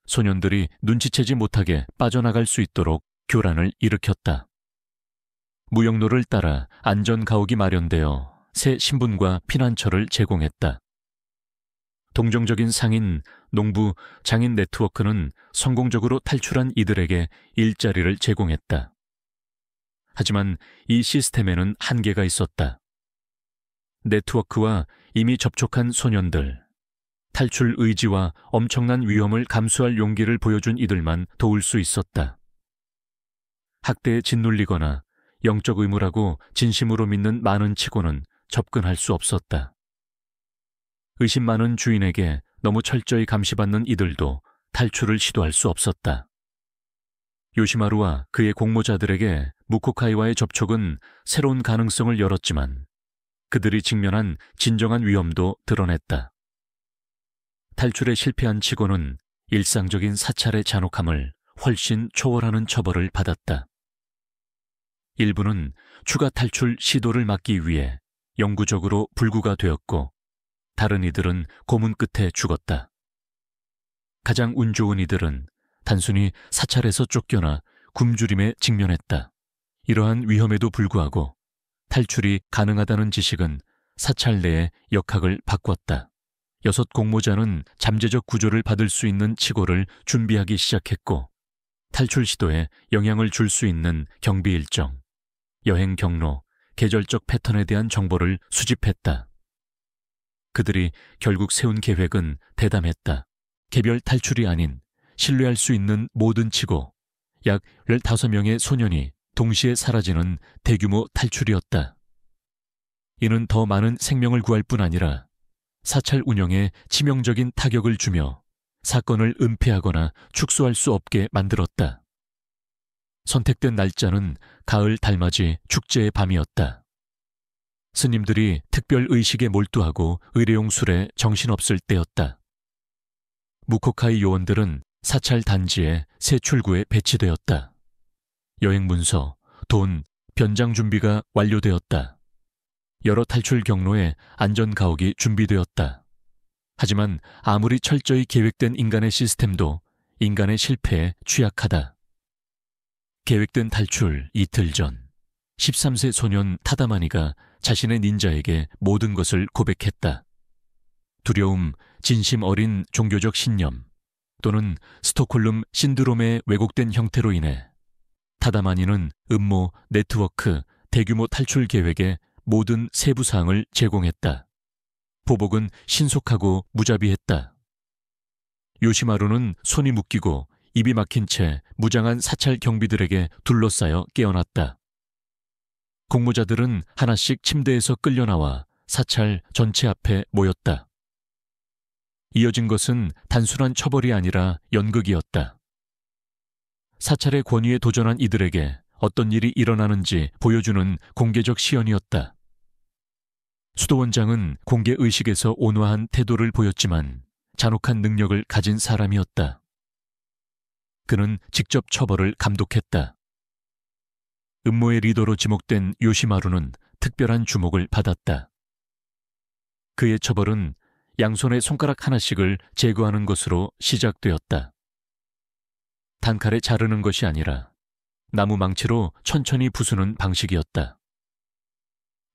소년들이 눈치채지 못하게 빠져나갈 수 있도록 교란을 일으켰다. 무역로를 따라 안전 가옥이 마련되어 새 신분과 피난처를 제공했다. 동정적인 상인, 농부, 장인 네트워크는 성공적으로 탈출한 이들에게 일자리를 제공했다. 하지만 이 시스템에는 한계가 있었다. 네트워크와 이미 접촉한 소년들, 탈출 의지와 엄청난 위험을 감수할 용기를 보여준 이들만 도울 수 있었다. 학대에 짓눌리거나 영적 의무라고 진심으로 믿는 많은 치고는 접근할 수 없었다. 의심 많은 주인에게 너무 철저히 감시받는 이들도 탈출을 시도할 수 없었다. 요시마루와 그의 공모자들에게 무코카이와의 접촉은 새로운 가능성을 열었지만 그들이 직면한 진정한 위험도 드러냈다. 탈출에 실패한 치고는 일상적인 사찰의 잔혹함을 훨씬 초월하는 처벌을 받았다. 일부는 추가 탈출 시도를 막기 위해 영구적으로 불구가 되었고 다른 이들은 고문 끝에 죽었다. 가장 운 좋은 이들은 단순히 사찰에서 쫓겨나 굶주림에 직면했다. 이러한 위험에도 불구하고 탈출이 가능하다는 지식은 사찰 내의 역학을 바꿨다. 6 공모자는 잠재적 구조를 받을 수 있는 치고를 준비하기 시작했고 탈출 시도에 영향을 줄 수 있는 경비 일정, 여행 경로, 계절적 패턴에 대한 정보를 수집했다. 그들이 결국 세운 계획은 대담했다. 개별 탈출이 아닌 신뢰할 수 있는 모든 치고 약 15명의 소년이 동시에 사라지는 대규모 탈출이었다. 이는 더 많은 생명을 구할 뿐 아니라 사찰 운영에 치명적인 타격을 주며 사건을 은폐하거나 축소할 수 없게 만들었다. 선택된 날짜는 가을 달맞이 축제의 밤이었다. 스님들이 특별 의식에 몰두하고 의례용 술에 정신없을 때였다. 무코카이 요원들은 사찰 단지에 새 출구에 배치되었다. 여행 문서, 돈, 변장 준비가 완료되었다. 여러 탈출 경로에 안전 가옥이 준비되었다. 하지만 아무리 철저히 계획된 인간의 시스템도 인간의 실패에 취약하다. 계획된 탈출 이틀 전, 13세 소년 타다마니가 자신의 닌자에게 모든 것을 고백했다. 두려움, 진심 어린 종교적 신념 또는 스톡홀름 신드롬의 왜곡된 형태로 인해 타다마니는 음모, 네트워크, 대규모 탈출 계획의 모든 세부 사항을 제공했다. 보복은 신속하고 무자비했다. 요시마루는 손이 묶이고 입이 막힌 채 무장한 사찰 경비들에게 둘러싸여 깨어났다. 공모자들은 하나씩 침대에서 끌려나와 사찰 전체 앞에 모였다. 이어진 것은 단순한 처벌이 아니라 연극이었다. 사찰의 권위에 도전한 이들에게 어떤 일이 일어나는지 보여주는 공개적 시연이었다. 수도원장은 공개의식에서 온화한 태도를 보였지만 잔혹한 능력을 가진 사람이었다. 그는 직접 처벌을 감독했다. 음모의 리더로 지목된 요시마루는 특별한 주목을 받았다. 그의 처벌은 양손의 손가락 하나씩을 제거하는 것으로 시작되었다. 단칼에 자르는 것이 아니라 나무 망치로 천천히 부수는 방식이었다.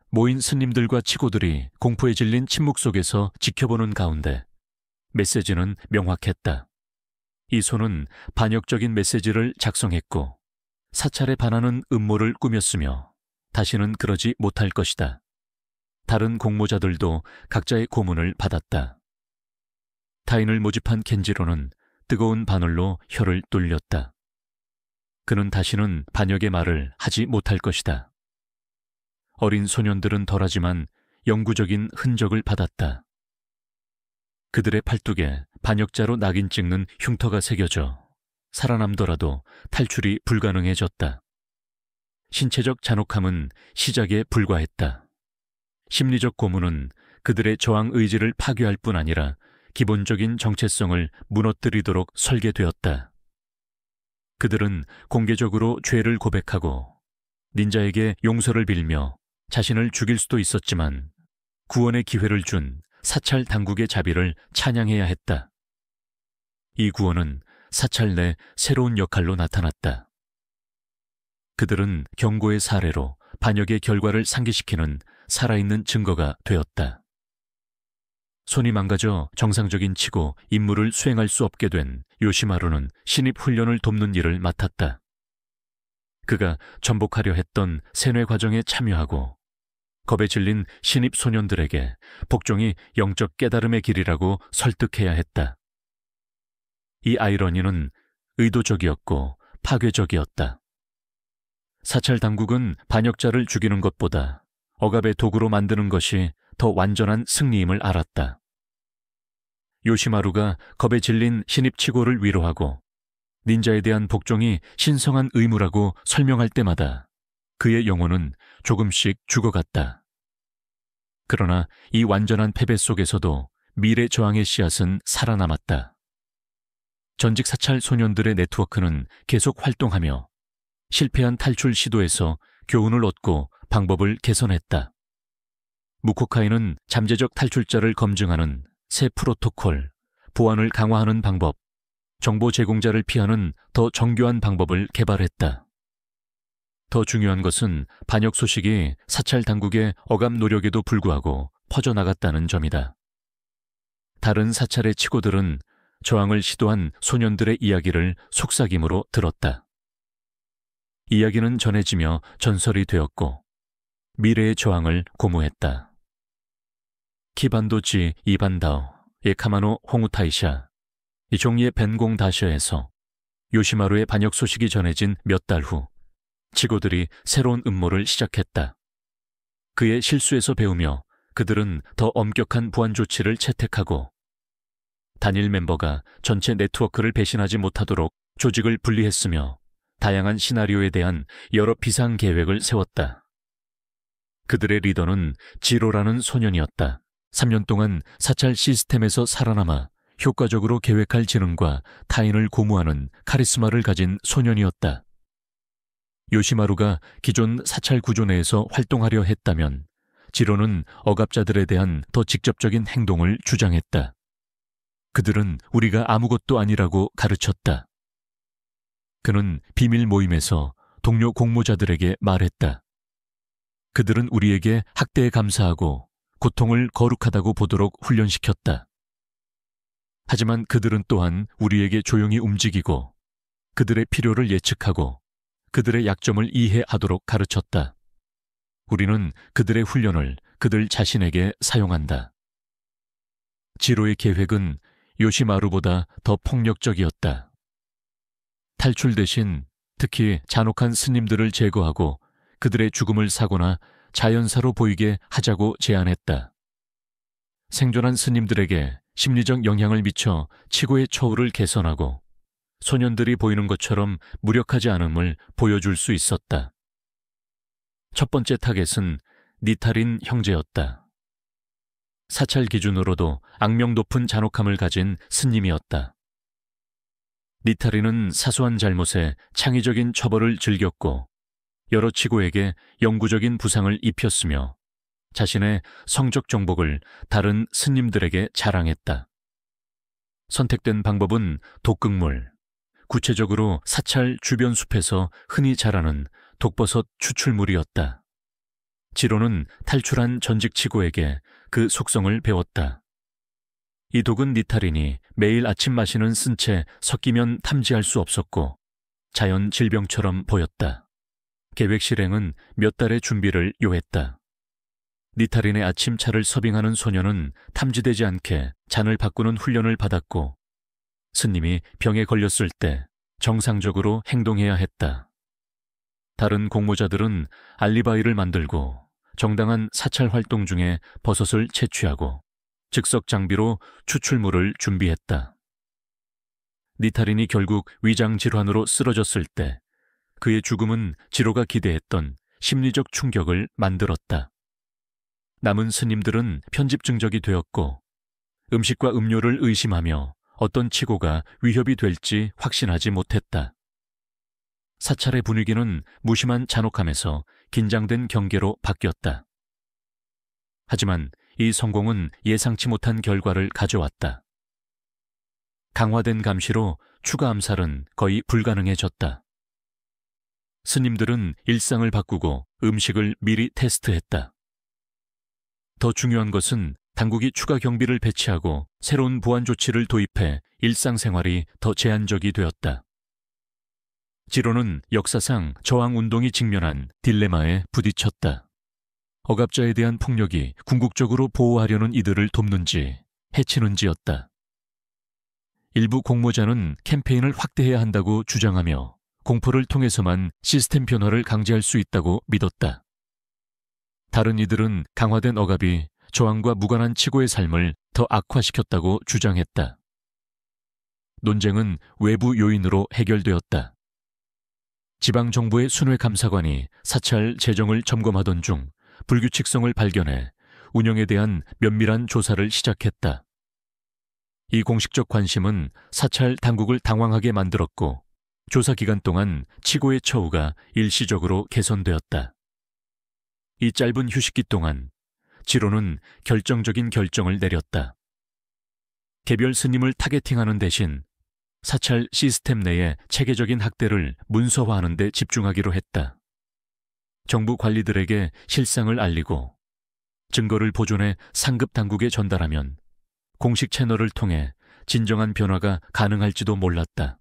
모인 스님들과 치고들이 공포에 질린 침묵 속에서 지켜보는 가운데 메시지는 명확했다. 이 손은 반역적인 메시지를 작성했고 사찰에 반하는 음모를 꾸몄으며 다시는 그러지 못할 것이다. 다른 공모자들도 각자의 고문을 받았다. 타인을 모집한 켄지로는 뜨거운 바늘로 혀를 뚫렸다. 그는 다시는 반역의 말을 하지 못할 것이다. 어린 소년들은 덜하지만 영구적인 흔적을 받았다. 그들의 팔뚝에 반역자로 낙인 찍는 흉터가 새겨져 살아남더라도 탈출이 불가능해졌다. 신체적 잔혹함은 시작에 불과했다. 심리적 고문은 그들의 저항 의지를 파괴할 뿐 아니라 기본적인 정체성을 무너뜨리도록 설계되었다. 그들은 공개적으로 죄를 고백하고 닌자에게 용서를 빌며 자신을 죽일 수도 있었지만 구원의 기회를 준 사찰 당국의 자비를 찬양해야 했다. 이 구원은 사찰 내 새로운 역할로 나타났다. 그들은 경고의 사례로 반역의 결과를 상기시키는 살아있는 증거가 되었다. 손이 망가져 정상적인 치고 임무를 수행할 수 없게 된 요시마루는 신입 훈련을 돕는 일을 맡았다. 그가 전복하려 했던 세뇌 과정에 참여하고 겁에 질린 신입 소년들에게 복종이 영적 깨달음의 길이라고 설득해야 했다. 이 아이러니는 의도적이었고 파괴적이었다. 사찰 당국은 반역자를 죽이는 것보다 억압의 도구로 만드는 것이 더 완전한 승리임을 알았다. 요시마루가 겁에 질린 신입 치고를 위로하고 닌자에 대한 복종이 신성한 의무라고 설명할 때마다 그의 영혼은 조금씩 죽어갔다. 그러나 이 완전한 패배 속에서도 미래 저항의 씨앗은 살아남았다. 전직 사찰 소년들의 네트워크는 계속 활동하며 실패한 탈출 시도에서 교훈을 얻고 방법을 개선했다. 무코카이는 잠재적 탈출자를 검증하는 새 프로토콜, 보안을 강화하는 방법, 정보 제공자를 피하는 더 정교한 방법을 개발했다. 더 중요한 것은 반역 소식이 사찰 당국의 억압 노력에도 불구하고 퍼져나갔다는 점이다. 다른 사찰의 치고들은 저항을 시도한 소년들의 이야기를 속삭임으로 들었다. 이야기는 전해지며 전설이 되었고 미래의 저항을 고무했다. 키반도지 이반다오, 예카마노 홍우타이샤, 이 종이의 벤공 다셔에서 요시마루의 반역 소식이 전해진 몇 달 후 치고들이 새로운 음모를 시작했다. 그의 실수에서 배우며 그들은 더 엄격한 보안 조치를 채택하고 단일 멤버가 전체 네트워크를 배신하지 못하도록 조직을 분리했으며 다양한 시나리오에 대한 여러 비상 계획을 세웠다. 그들의 리더는 지로라는 소년이었다. 3년 동안 사찰 시스템에서 살아남아 효과적으로 계획할 지능과 타인을 고무하는 카리스마를 가진 소년이었다. 요시마루가 기존 사찰 구조 내에서 활동하려 했다면 지로는 억압자들에 대한 더 직접적인 행동을 주장했다. 그들은 우리가 아무것도 아니라고 가르쳤다. 그는 비밀 모임에서 동료 공모자들에게 말했다. 그들은 우리에게 학대에 감사하고 고통을 거룩하다고 보도록 훈련시켰다. 하지만 그들은 또한 우리에게 조용히 움직이고 그들의 필요를 예측하고 그들의 약점을 이해하도록 가르쳤다. 우리는 그들의 훈련을 그들 자신에게 사용한다. 지로의 계획은 요시마루보다 더 폭력적이었다. 탈출 대신 특히 잔혹한 스님들을 제거하고 그들의 죽음을 사거나 자연사로 보이게 하자고 제안했다. 생존한 스님들에게 심리적 영향을 미쳐 치고의 처우를 개선하고 소년들이 보이는 것처럼 무력하지 않음을 보여줄 수 있었다. 첫 번째 타겟은 니타린 형제였다. 사찰 기준으로도 악명 높은 잔혹함을 가진 스님이었다. 니타린은 사소한 잘못에 창의적인 처벌을 즐겼고 여러 치고에게 영구적인 부상을 입혔으며 자신의 성적 정복을 다른 스님들에게 자랑했다. 선택된 방법은 독극물, 구체적으로 사찰 주변 숲에서 흔히 자라는 독버섯 추출물이었다. 지로는 탈출한 전직 치고에게 그 속성을 배웠다. 이 독은 니타린이 매일 아침 마시는 쓴 채 섞이면 탐지할 수 없었고 자연 질병처럼 보였다. 계획 실행은 몇 달의 준비를 요했다. 니타린의 아침차를 서빙하는 소녀는 탐지되지 않게 잔을 바꾸는 훈련을 받았고 스님이 병에 걸렸을 때 정상적으로 행동해야 했다. 다른 공모자들은 알리바이를 만들고 정당한 사찰 활동 중에 버섯을 채취하고 즉석 장비로 추출물을 준비했다. 니타린이 결국 위장 질환으로 쓰러졌을 때 그의 죽음은 지로가 기대했던 심리적 충격을 만들었다. 남은 스님들은 편집증적이 되었고 음식과 음료를 의심하며 어떤 치고가 위협이 될지 확신하지 못했다. 사찰의 분위기는 무심한 잔혹함에서 긴장된 경계로 바뀌었다. 하지만 이 성공은 예상치 못한 결과를 가져왔다. 강화된 감시로 추가 암살은 거의 불가능해졌다. 스님들은 일상을 바꾸고 음식을 미리 테스트했다. 더 중요한 것은 당국이 추가 경비를 배치하고 새로운 보안 조치를 도입해 일상생활이 더 제한적이 되었다. 지로는 역사상 저항운동이 직면한 딜레마에 부딪혔다. 억압자에 대한 폭력이 궁극적으로 보호하려는 이들을 돕는지 해치는지였다. 일부 공모자는 캠페인을 확대해야 한다고 주장하며 공포를 통해서만 시스템 변화를 강제할 수 있다고 믿었다. 다른 이들은 강화된 억압이 저항과 무관한 치고의 삶을 더 악화시켰다고 주장했다. 논쟁은 외부 요인으로 해결되었다. 지방정부의 순회감사관이 사찰 재정을 점검하던 중 불규칙성을 발견해 운영에 대한 면밀한 조사를 시작했다. 이 공식적 관심은 사찰 당국을 당황하게 만들었고 조사 기간 동안 치고의 처우가 일시적으로 개선되었다. 이 짧은 휴식기 동안 지로는 결정적인 결정을 내렸다. 개별 스님을 타겟팅하는 대신 사찰 시스템 내의 체계적인 학대를 문서화하는 데 집중하기로 했다. 정부 관리들에게 실상을 알리고 증거를 보존해 상급 당국에 전달하면 공식 채널을 통해 진정한 변화가 가능할지도 몰랐다.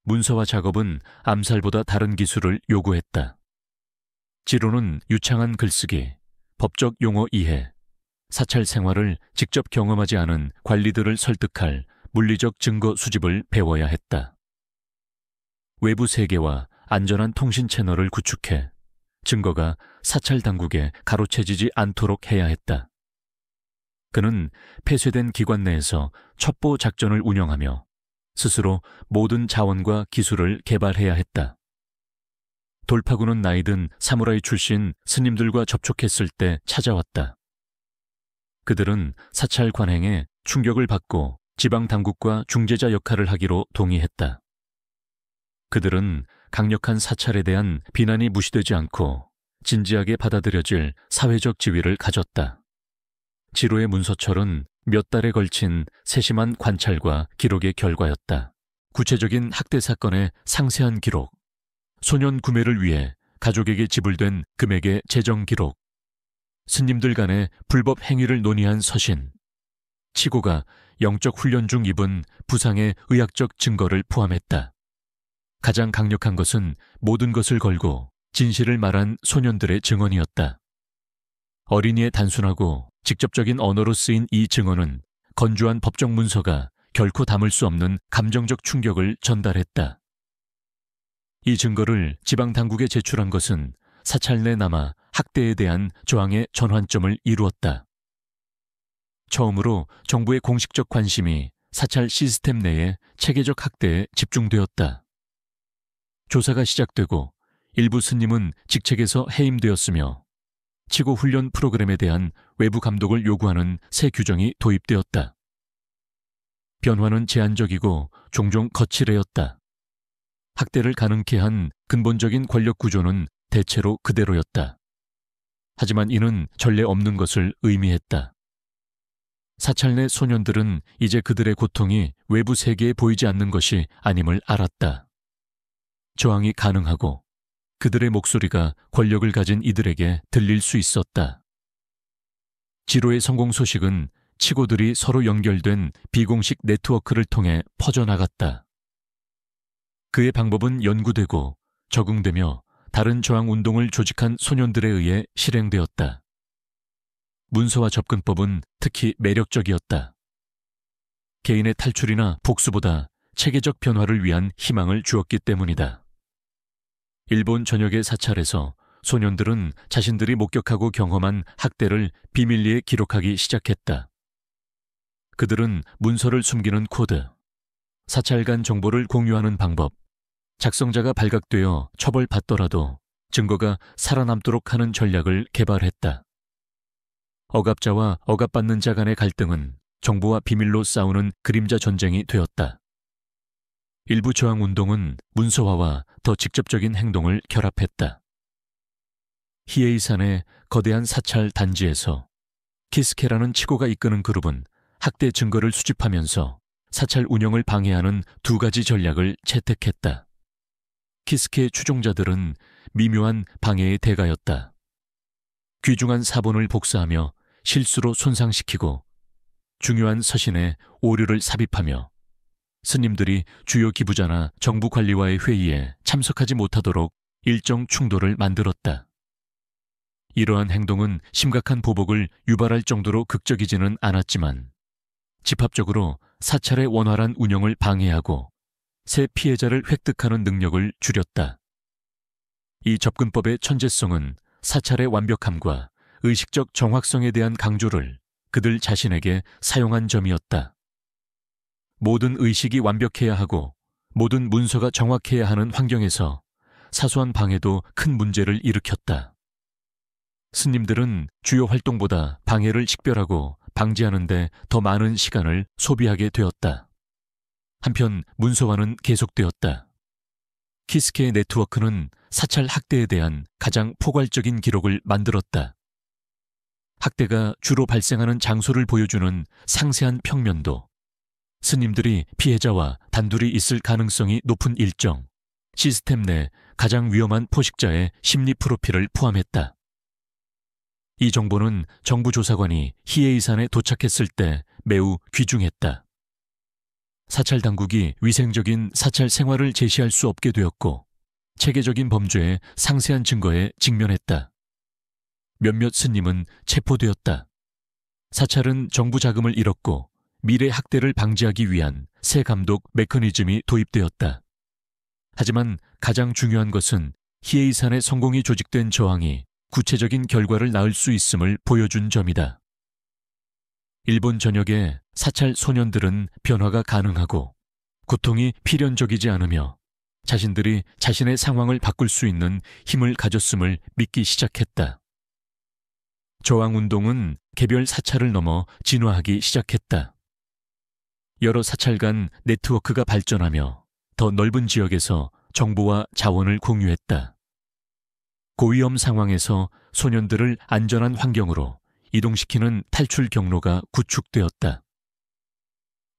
문서화 작업은 암살보다 다른 기술을 요구했다. 지로는 유창한 글쓰기, 법적 용어 이해, 사찰 생활을 직접 경험하지 않은 관리들을 설득할 물리적 증거 수집을 배워야 했다. 외부 세계와 안전한 통신 채널을 구축해 증거가 사찰 당국에 가로채지지 않도록 해야 했다. 그는 폐쇄된 기관 내에서 첩보 작전을 운영하며 스스로 모든 자원과 기술을 개발해야 했다. 돌파구는 나이든 사무라이 출신 스님들과 접촉했을 때 찾아왔다. 그들은 사찰 관행에 충격을 받고 지방 당국과 중재자 역할을 하기로 동의했다. 그들은 강력한 사찰에 대한 비난이 무시되지 않고 진지하게 받아들여질 사회적 지위를 가졌다. 지로의 문서철은 몇 달에 걸친 세심한 관찰과 기록의 결과였다. 구체적인 학대 사건의 상세한 기록, 소년 구매를 위해 가족에게 지불된 금액의 재정 기록, 스님들 간의 불법 행위를 논의한 서신, 치고가 영적 훈련 중 입은 부상의 의학적 증거를 포함했다. 가장 강력한 것은 모든 것을 걸고 진실을 말한 소년들의 증언이었다. 어린이의 단순하고 직접적인 언어로 쓰인 이 증언은 건조한 법정 문서가 결코 담을 수 없는 감정적 충격을 전달했다. 이 증거를 지방 당국에 제출한 것은 사찰 내 남아 학대에 대한 저항의 전환점을 이루었다. 처음으로 정부의 공식적 관심이 사찰 시스템 내의 체계적 학대에 집중되었다. 조사가 시작되고 일부 스님은 직책에서 해임되었으며 치고 훈련 프로그램에 대한 외부 감독을 요구하는 새 규정이 도입되었다. 변화는 제한적이고 종종 거칠해였다. 학대를 가능케 한 근본적인 권력 구조는 대체로 그대로였다. 하지만 이는 전례 없는 것을 의미했다. 사찰 내 소년들은 이제 그들의 고통이 외부 세계에 보이지 않는 것이 아님을 알았다. 저항이 가능하고 그들의 목소리가 권력을 가진 이들에게 들릴 수 있었다. 지로의 성공 소식은 치고들이 서로 연결된 비공식 네트워크를 통해 퍼져나갔다. 그의 방법은 연구되고 적응되며 다른 저항 운동을 조직한 소년들에 의해 실행되었다. 문서화 접근법은 특히 매력적이었다. 개인의 탈출이나 복수보다 체계적 변화를 위한 희망을 주었기 때문이다. 일본 전역의 사찰에서 소년들은 자신들이 목격하고 경험한 학대를 비밀리에 기록하기 시작했다. 그들은 문서를 숨기는 코드, 사찰 간 정보를 공유하는 방법, 작성자가 발각되어 처벌받더라도 증거가 살아남도록 하는 전략을 개발했다. 억압자와 억압받는 자 간의 갈등은 정부와 비밀로 싸우는 그림자 전쟁이 되었다. 일부 저항운동은 문서화와 더 직접적인 행동을 결합했다. 히에이산의 거대한 사찰 단지에서 키스케라는 치고가 이끄는 그룹은 학대 증거를 수집하면서 사찰 운영을 방해하는 두 가지 전략을 채택했다. 키스케 추종자들은 미묘한 방해의 대가였다. 귀중한 사본을 복사하며 실수로 손상시키고 중요한 서신에 오류를 삽입하며 스님들이 주요 기부자나 정부 관리와의 회의에 참석하지 못하도록 일정 충돌을 만들었다. 이러한 행동은 심각한 보복을 유발할 정도로 극적이지는 않았지만 집합적으로 사찰의 원활한 운영을 방해하고 새 피해자를 획득하는 능력을 줄였다. 이 접근법의 천재성은 사찰의 완벽함과 의식적 정확성에 대한 강조를 그들 자신에게 사용한 점이었다. 모든 의식이 완벽해야 하고 모든 문서가 정확해야 하는 환경에서 사소한 방해도 큰 문제를 일으켰다. 스님들은 주요 활동보다 방해를 식별하고 방지하는 데 더 많은 시간을 소비하게 되었다. 한편 문서화는 계속되었다. 키스케의 네트워크는 사찰 학대에 대한 가장 포괄적인 기록을 만들었다. 학대가 주로 발생하는 장소를 보여주는 상세한 평면도, 스님들이 피해자와 단둘이 있을 가능성이 높은 일정, 시스템 내 가장 위험한 포식자의 심리 프로필을 포함했다. 이 정보는 정부 조사관이 히에이산에 도착했을 때 매우 귀중했다. 사찰 당국이 위생적인 사찰 생활을 제시할 수 없게 되었고 체계적인 범죄의 상세한 증거에 직면했다. 몇몇 스님은 체포되었다. 사찰은 정부 자금을 잃었고 미래 학대를 방지하기 위한 새 감독 메커니즘이 도입되었다. 하지만 가장 중요한 것은 히에이산의 성공이 조직된 저항이 구체적인 결과를 낳을 수 있음을 보여준 점이다. 일본 전역의 사찰 소년들은 변화가 가능하고 고통이 필연적이지 않으며 자신들이 자신의 상황을 바꿀 수 있는 힘을 가졌음을 믿기 시작했다. 저항운동은 개별 사찰을 넘어 진화하기 시작했다. 여러 사찰 간 네트워크가 발전하며 더 넓은 지역에서 정보와 자원을 공유했다. 고위험 상황에서 소년들을 안전한 환경으로 이동시키는 탈출 경로가 구축되었다.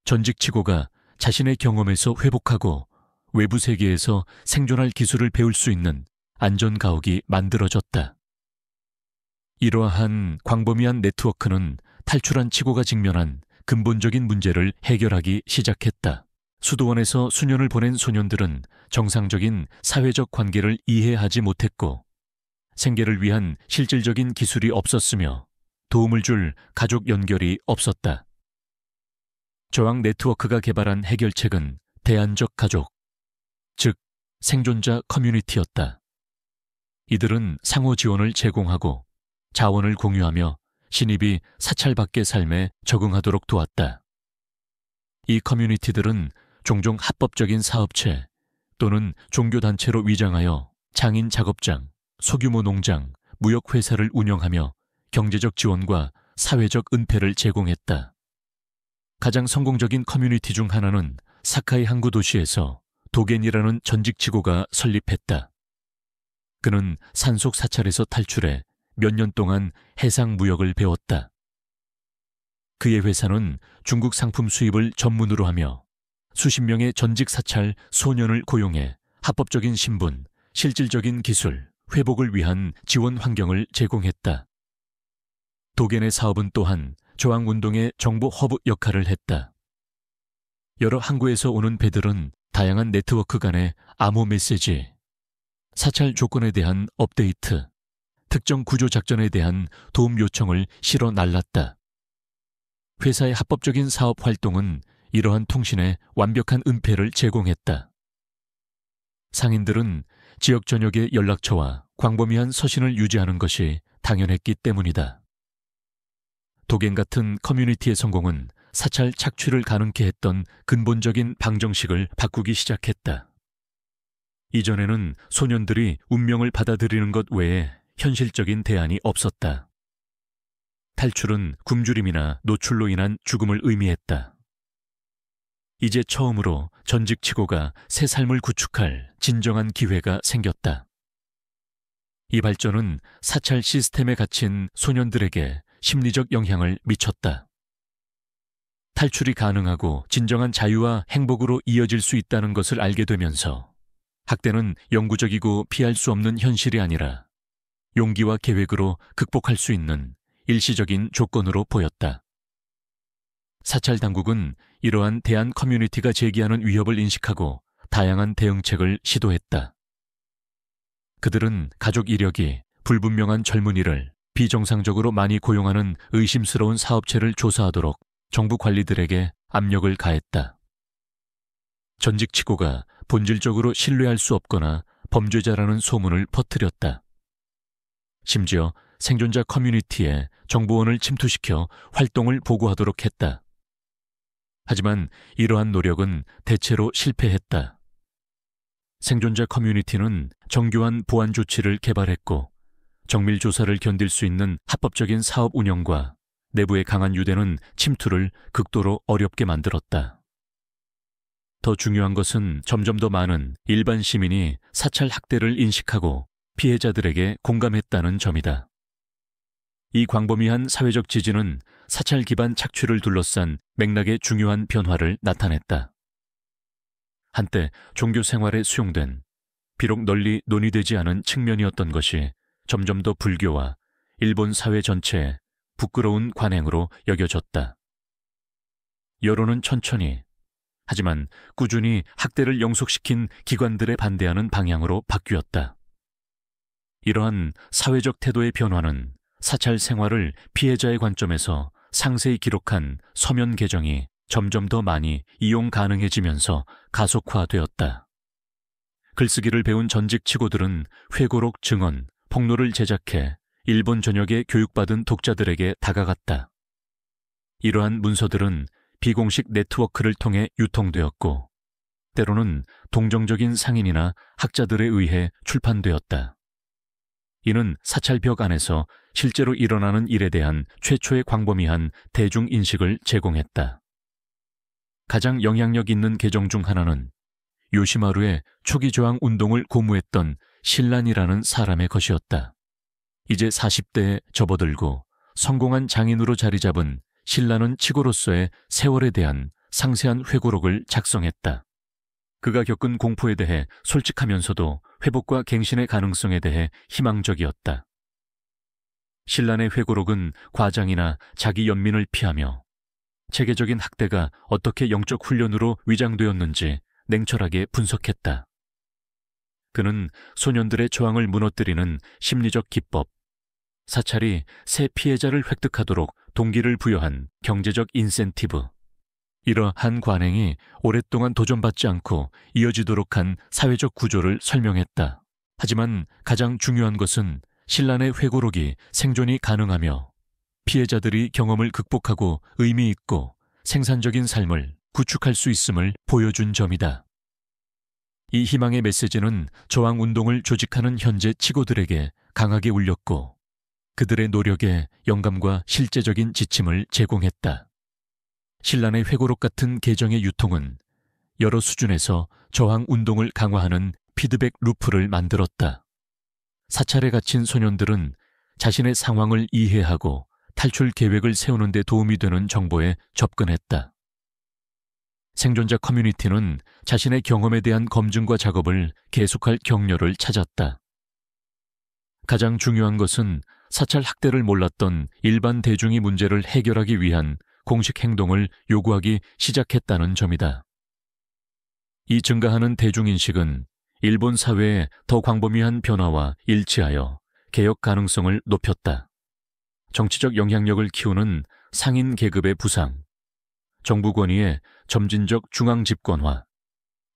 전직 치고가 자신의 경험에서 회복하고 외부 세계에서 생존할 기술을 배울 수 있는 안전 가옥이 만들어졌다. 이러한 광범위한 네트워크는 탈출한 치고가 직면한 근본적인 문제를 해결하기 시작했다. 수도원에서 수년을 보낸 소년들은 정상적인 사회적 관계를 이해하지 못했고 생계를 위한 실질적인 기술이 없었으며 도움을 줄 가족 연결이 없었다. 저항 네트워크가 개발한 해결책은 대안적 가족, 즉 생존자 커뮤니티였다. 이들은 상호 지원을 제공하고 자원을 공유하며 신입이 사찰 밖의 삶에 적응하도록 도왔다. 이 커뮤니티들은 종종 합법적인 사업체 또는 종교단체로 위장하여 장인 작업장, 소규모 농장, 무역회사를 운영하며 경제적 지원과 사회적 은폐를 제공했다. 가장 성공적인 커뮤니티 중 하나는 사카이 항구 도시에서 도겐이라는 전직 치고가 설립했다. 그는 산속 사찰에서 탈출해 몇 년 동안 해상 무역을 배웠다. 그의 회사는 중국 상품 수입을 전문으로 하며 수십 명의 전직 사찰 소년을 고용해 합법적인 신분, 실질적인 기술, 회복을 위한 지원 환경을 제공했다. 도겐의 사업은 또한 저항운동의 정보 허브 역할을 했다. 여러 항구에서 오는 배들은 다양한 네트워크 간의 암호 메시지, 사찰 조건에 대한 업데이트, 특정 구조 작전에 대한 도움 요청을 실어 날랐다. 회사의 합법적인 사업 활동은 이러한 통신에 완벽한 은폐를 제공했다. 상인들은 지역 전역의 연락처와 광범위한 서신을 유지하는 것이 당연했기 때문이다. 도갱 같은 커뮤니티의 성공은 사찰 착취를 가능케 했던 근본적인 방정식을 바꾸기 시작했다. 이전에는 소년들이 운명을 받아들이는 것 외에 현실적인 대안이 없었다. 탈출은 굶주림이나 노출로 인한 죽음을 의미했다. 이제 처음으로 전직치고가 새 삶을 구축할 진정한 기회가 생겼다. 이 발전은 사찰 시스템에 갇힌 소년들에게 심리적 영향을 미쳤다. 탈출이 가능하고 진정한 자유와 행복으로 이어질 수 있다는 것을 알게 되면서 학대는 영구적이고 피할 수 없는 현실이 아니라 용기와 계획으로 극복할 수 있는 일시적인 조건으로 보였다. 사찰 당국은 이러한 대한 커뮤니티가 제기하는 위협을 인식하고 다양한 대응책을 시도했다. 그들은 가족 이력이 불분명한 젊은이를 비정상적으로 많이 고용하는 의심스러운 사업체를 조사하도록 정부 관리들에게 압력을 가했다. 전직치고가 본질적으로 신뢰할 수 없거나 범죄자라는 소문을 퍼뜨렸다. 심지어 생존자 커뮤니티에 정보원을 침투시켜 활동을 보고하도록 했다. 하지만 이러한 노력은 대체로 실패했다. 생존자 커뮤니티는 정교한 보안 조치를 개발했고 정밀 조사를 견딜 수 있는 합법적인 사업 운영과 내부의 강한 유대는 침투를 극도로 어렵게 만들었다. 더 중요한 것은 점점 더 많은 일반 시민이 사찰 학대를 인식하고 피해자들에게 공감했다는 점이다. 이 광범위한 사회적 지지는 사찰 기반 착취를 둘러싼 맥락의 중요한 변화를 나타냈다. 한때 종교 생활에 수용된, 비록 널리 논의되지 않은 측면이었던 것이 점점 더 불교와 일본 사회 전체에 부끄러운 관행으로 여겨졌다. 여론은 천천히, 하지만 꾸준히 학대를 영속시킨 기관들에 반대하는 방향으로 바뀌었다. 이러한 사회적 태도의 변화는 사찰 생활을 피해자의 관점에서 상세히 기록한 서면 계정이 점점 더 많이 이용 가능해지면서 가속화되었다. 글쓰기를 배운 전직 치고들은 회고록 증언, 폭로를 제작해 일본 전역에 교육받은 독자들에게 다가갔다. 이러한 문서들은 비공식 네트워크를 통해 유통되었고 때로는 동정적인 상인이나 학자들에 의해 출판되었다. 이는 사찰벽 안에서 실제로 일어나는 일에 대한 최초의 광범위한 대중인식을 제공했다. 가장 영향력 있는 계정 중 하나는 요시마루의 초기 저항 운동을 고무했던 신란이라는 사람의 것이었다. 이제 40대에 접어들고 성공한 장인으로 자리 잡은 신란은 치고로서의 세월에 대한 상세한 회고록을 작성했다. 그가 겪은 공포에 대해 솔직하면서도 회복과 갱신의 가능성에 대해 희망적이었다. 신란의 회고록은 과장이나 자기 연민을 피하며 체계적인 학대가 어떻게 영적 훈련으로 위장되었는지 냉철하게 분석했다. 그는 소년들의 저항을 무너뜨리는 심리적 기법, 사찰이 새 피해자를 획득하도록 동기를 부여한 경제적 인센티브, 이러한 관행이 오랫동안 도전받지 않고 이어지도록 한 사회적 구조를 설명했다. 하지만 가장 중요한 것은 신란의 회고록이 생존이 가능하며 피해자들이 경험을 극복하고 의미 있고 생산적인 삶을 구축할 수 있음을 보여준 점이다. 이 희망의 메시지는 저항운동을 조직하는 현재 치고들에게 강하게 울렸고 그들의 노력에 영감과 실제적인 지침을 제공했다. 신란의 회고록 같은 계정의 유통은 여러 수준에서 저항운동을 강화하는 피드백 루프를 만들었다. 사찰에 갇힌 소년들은 자신의 상황을 이해하고 탈출 계획을 세우는 데 도움이 되는 정보에 접근했다. 생존자 커뮤니티는 자신의 경험에 대한 검증과 작업을 계속할 격려를 찾았다. 가장 중요한 것은 사찰 학대를 몰랐던 일반 대중이 문제를 해결하기 위한 공식 행동을 요구하기 시작했다는 점이다. 이 증가하는 대중인식은 일본 사회의 더 광범위한 변화와 일치하여 개혁 가능성을 높였다. 정치적 영향력을 키우는 상인 계급의 부상, 정부 권위의 점진적 중앙 집권화,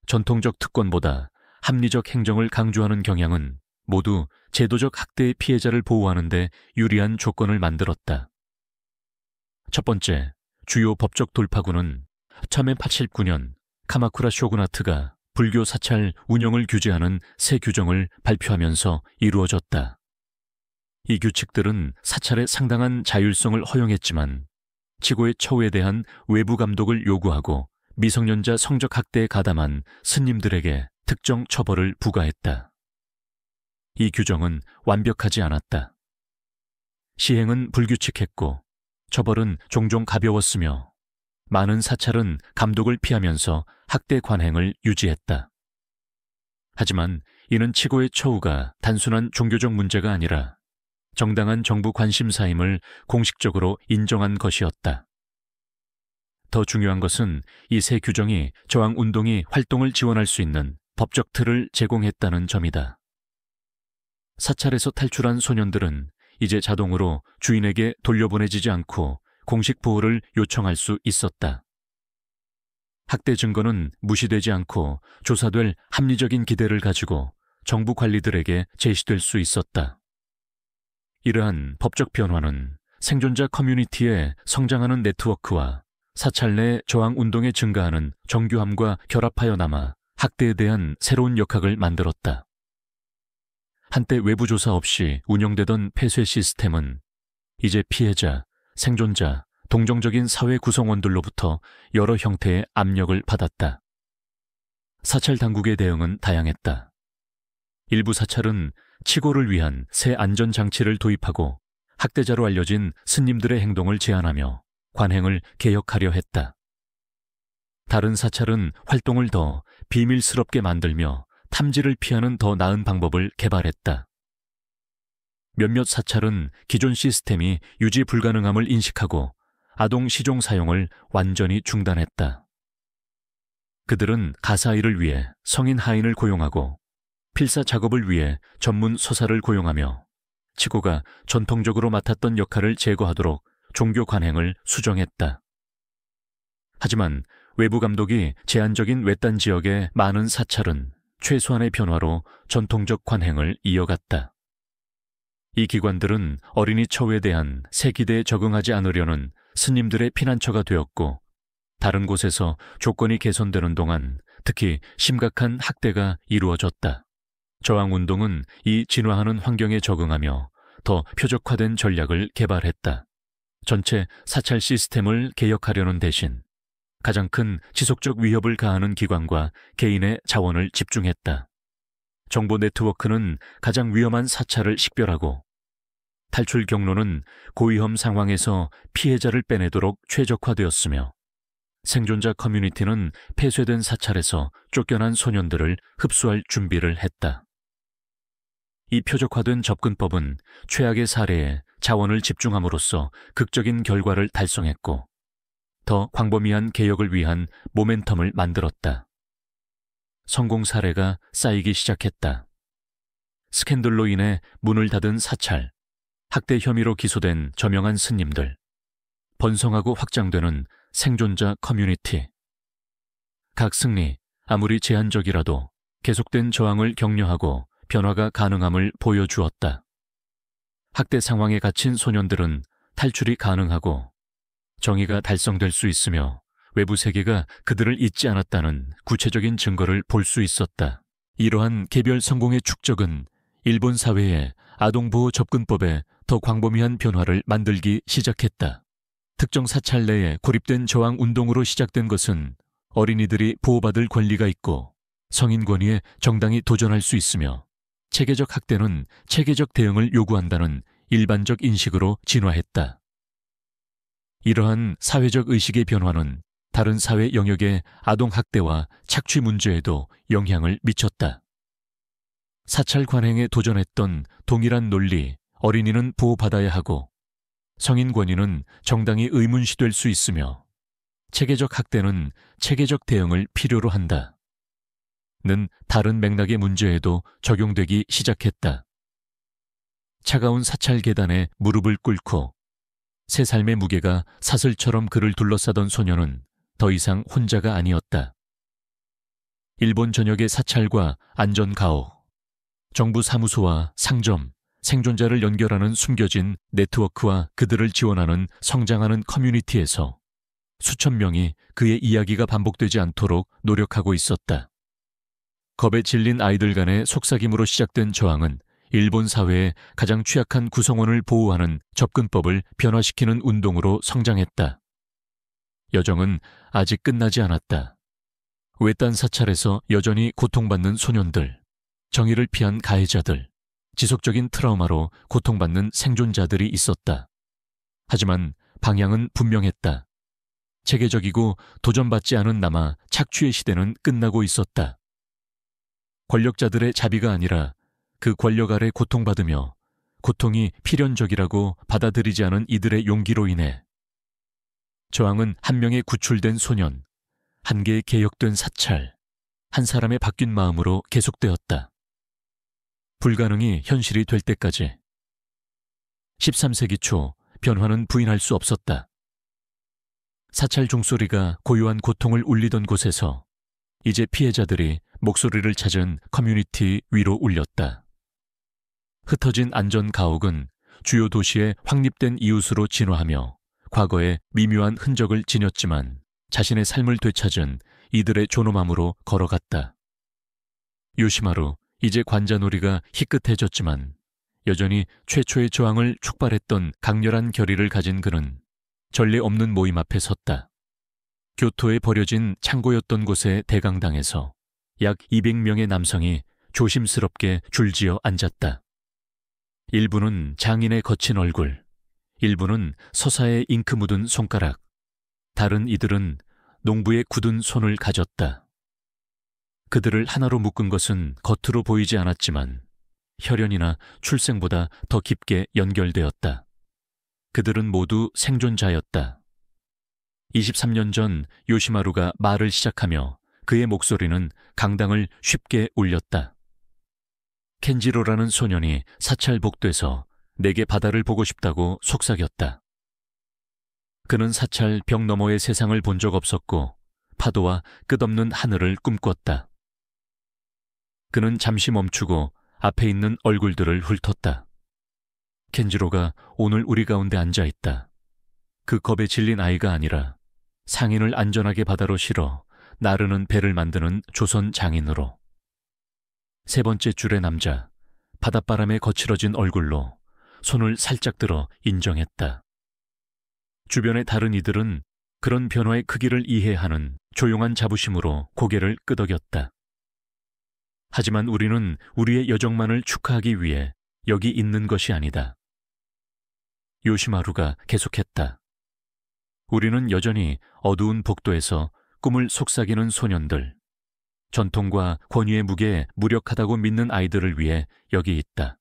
전통적 특권보다 합리적 행정을 강조하는 경향은 모두 제도적 학대의 피해자를 보호하는 데 유리한 조건을 만들었다. 첫 번째, 주요 법적 돌파구는 1189년 카마쿠라 쇼구나트가 불교 사찰 운영을 규제하는 새 규정을 발표하면서 이루어졌다. 이 규칙들은 사찰의 상당한 자율성을 허용했지만 치고의 처우에 대한 외부 감독을 요구하고 미성년자 성적 학대에 가담한 스님들에게 특정 처벌을 부과했다. 이 규정은 완벽하지 않았다. 시행은 불규칙했고 처벌은 종종 가벼웠으며 많은 사찰은 감독을 피하면서 학대 관행을 유지했다. 하지만 이는 치고의 처우가 단순한 종교적 문제가 아니라 정당한 정부 관심사임을 공식적으로 인정한 것이었다. 더 중요한 것은 이 새 규정이 저항운동이 활동을 지원할 수 있는 법적 틀을 제공했다는 점이다. 사찰에서 탈출한 소년들은 이제 자동으로 주인에게 돌려보내지지 않고 공식 보호를 요청할 수 있었다. 학대 증거는 무시되지 않고 조사될 합리적인 기대를 가지고 정부 관리들에게 제시될 수 있었다. 이러한 법적 변화는 생존자 커뮤니티의 성장하는 네트워크와 사찰 내 저항운동에 증가하는 정교함과 결합하여 남아 학대에 대한 새로운 역학을 만들었다. 한때 외부 조사 없이 운영되던 폐쇄 시스템은 이제 피해자, 생존자, 동정적인 사회 구성원들로부터 여러 형태의 압력을 받았다. 사찰 당국의 대응은 다양했다. 일부 사찰은 치고를 위한 새 안전장치를 도입하고 학대자로 알려진 스님들의 행동을 제한하며 관행을 개혁하려 했다. 다른 사찰은 활동을 더 비밀스럽게 만들며 탐지를 피하는 더 나은 방법을 개발했다. 몇몇 사찰은 기존 시스템이 유지 불가능함을 인식하고 아동 시종 사용을 완전히 중단했다. 그들은 가사 일을 위해 성인 하인을 고용하고 필사 작업을 위해 전문 서사를 고용하며 치고가 전통적으로 맡았던 역할을 제거하도록 종교 관행을 수정했다. 하지만 외부 감독이 제한적인 외딴 지역의 많은 사찰은 최소한의 변화로 전통적 관행을 이어갔다. 이 기관들은 어린이 처우에 대한 새 기대에 적응하지 않으려는 스님들의 피난처가 되었고 다른 곳에서 조건이 개선되는 동안 특히 심각한 학대가 이루어졌다. 저항운동은 이 진화하는 환경에 적응하며 더 표적화된 전략을 개발했다. 전체 사찰 시스템을 개혁하려는 대신 가장 큰 지속적 위협을 가하는 기관과 개인의 자원을 집중했다. 정보 네트워크는 가장 위험한 사찰을 식별하고 탈출 경로는 고위험 상황에서 피해자를 빼내도록 최적화되었으며 생존자 커뮤니티는 폐쇄된 사찰에서 쫓겨난 소년들을 흡수할 준비를 했다. 이 표적화된 접근법은 최악의 사례에 자원을 집중함으로써 극적인 결과를 달성했고 더 광범위한 개혁을 위한 모멘텀을 만들었다. 성공 사례가 쌓이기 시작했다. 스캔들로 인해 문을 닫은 사찰, 학대 혐의로 기소된 저명한 스님들, 번성하고 확장되는 생존자 커뮤니티. 각 승리, 아무리 제한적이라도 계속된 저항을 격려하고 변화가 가능함을 보여주었다. 학대 상황에 갇힌 소년들은 탈출이 가능하고 정의가 달성될 수 있으며 외부 세계가 그들을 잊지 않았다는 구체적인 증거를 볼 수 있었다. 이러한 개별 성공의 축적은 일본 사회의 아동보호 접근법에 더 광범위한 변화를 만들기 시작했다. 특정 사찰 내에 고립된 저항운동으로 시작된 것은 어린이들이 보호받을 권리가 있고 성인 권위에 정당히 도전할 수 있으며 체계적 학대는 체계적 대응을 요구한다는 일반적 인식으로 진화했다. 이러한 사회적 의식의 변화는 다른 사회 영역의 아동학대와 착취 문제에도 영향을 미쳤다. 사찰 관행에 도전했던 동일한 논리, 어린이는 보호받아야 하고 성인 권위는 정당히 의문시될 수 있으며 체계적 학대는 체계적 대응을 필요로 한다. 는 다른 맥락의 문제에도 적용되기 시작했다. 차가운 사찰 계단에 무릎을 꿇고 새 삶의 무게가 사슬처럼 그를 둘러싸던 소녀는 더 이상 혼자가 아니었다. 일본 전역의 사찰과 안전가옥, 정부 사무소와 상점, 생존자를 연결하는 숨겨진 네트워크와 그들을 지원하는 성장하는 커뮤니티에서 수천 명이 그의 이야기가 반복되지 않도록 노력하고 있었다. 겁에 질린 아이들 간의 속삭임으로 시작된 저항은 일본 사회의 가장 취약한 구성원을 보호하는 접근법을 변화시키는 운동으로 성장했다. 여정은 아직 끝나지 않았다. 외딴 사찰에서 여전히 고통받는 소년들, 정의를 피한 가해자들, 지속적인 트라우마로 고통받는 생존자들이 있었다. 하지만 방향은 분명했다. 체계적이고 도전받지 않은 남아 착취의 시대는 끝나고 있었다. 권력자들의 자비가 아니라 그 권력 아래 고통받으며 고통이 필연적이라고 받아들이지 않은 이들의 용기로 인해 저항은 한 명의 구출된 소년, 한 개의 개혁된 사찰, 한 사람의 바뀐 마음으로 계속되었다. 불가능이 현실이 될 때까지. 13세기 초 변화는 부인할 수 없었다. 사찰 종소리가 고요한 고통을 울리던 곳에서 이제 피해자들이 목소리를 찾은 커뮤니티 위로 울렸다. 흩어진 안전 가옥은 주요 도시의 확립된 이웃으로 진화하며 과거의 미묘한 흔적을 지녔지만 자신의 삶을 되찾은 이들의 존엄함으로 걸어갔다. 요시마루, 이제 관자놀이가 희끗해졌지만 여전히 최초의 저항을 촉발했던 강렬한 결의를 가진 그는 전례 없는 모임 앞에 섰다. 교토에 버려진 창고였던 곳의 대강당에서 약 200명의 남성이 조심스럽게 줄지어 앉았다. 일부는 장인의 거친 얼굴, 일부는 서사에 잉크 묻은 손가락, 다른 이들은 농부의 굳은 손을 가졌다. 그들을 하나로 묶은 것은 겉으로 보이지 않았지만 혈연이나 출생보다 더 깊게 연결되었다. 그들은 모두 생존자였다. 23년 전 요시마루가 말을 시작하며 그의 목소리는 강당을 쉽게 울렸다. 켄지로라는 소년이 사찰 복도에서 내게 바다를 보고 싶다고 속삭였다. 그는 사찰 벽 너머의 세상을 본 적 없었고 파도와 끝없는 하늘을 꿈꿨다. 그는 잠시 멈추고 앞에 있는 얼굴들을 훑었다. 켄지로가 오늘 우리 가운데 앉아있다. 그 겁에 질린 아이가 아니라 상인을 안전하게 바다로 실어 나르는 배를 만드는 조선 장인으로. 세 번째 줄의 남자, 바닷바람에 거칠어진 얼굴로 손을 살짝 들어 인정했다. 주변의 다른 이들은 그런 변화의 크기를 이해하는 조용한 자부심으로 고개를 끄덕였다. 하지만 우리는 우리의 여정만을 축하하기 위해 여기 있는 것이 아니다. 요시마루가 계속했다. 우리는 여전히 어두운 복도에서 꿈을 속삭이는 소년들, 전통과 권위의 무게에 무력하다고 믿는 아이들을 위해 여기 있다.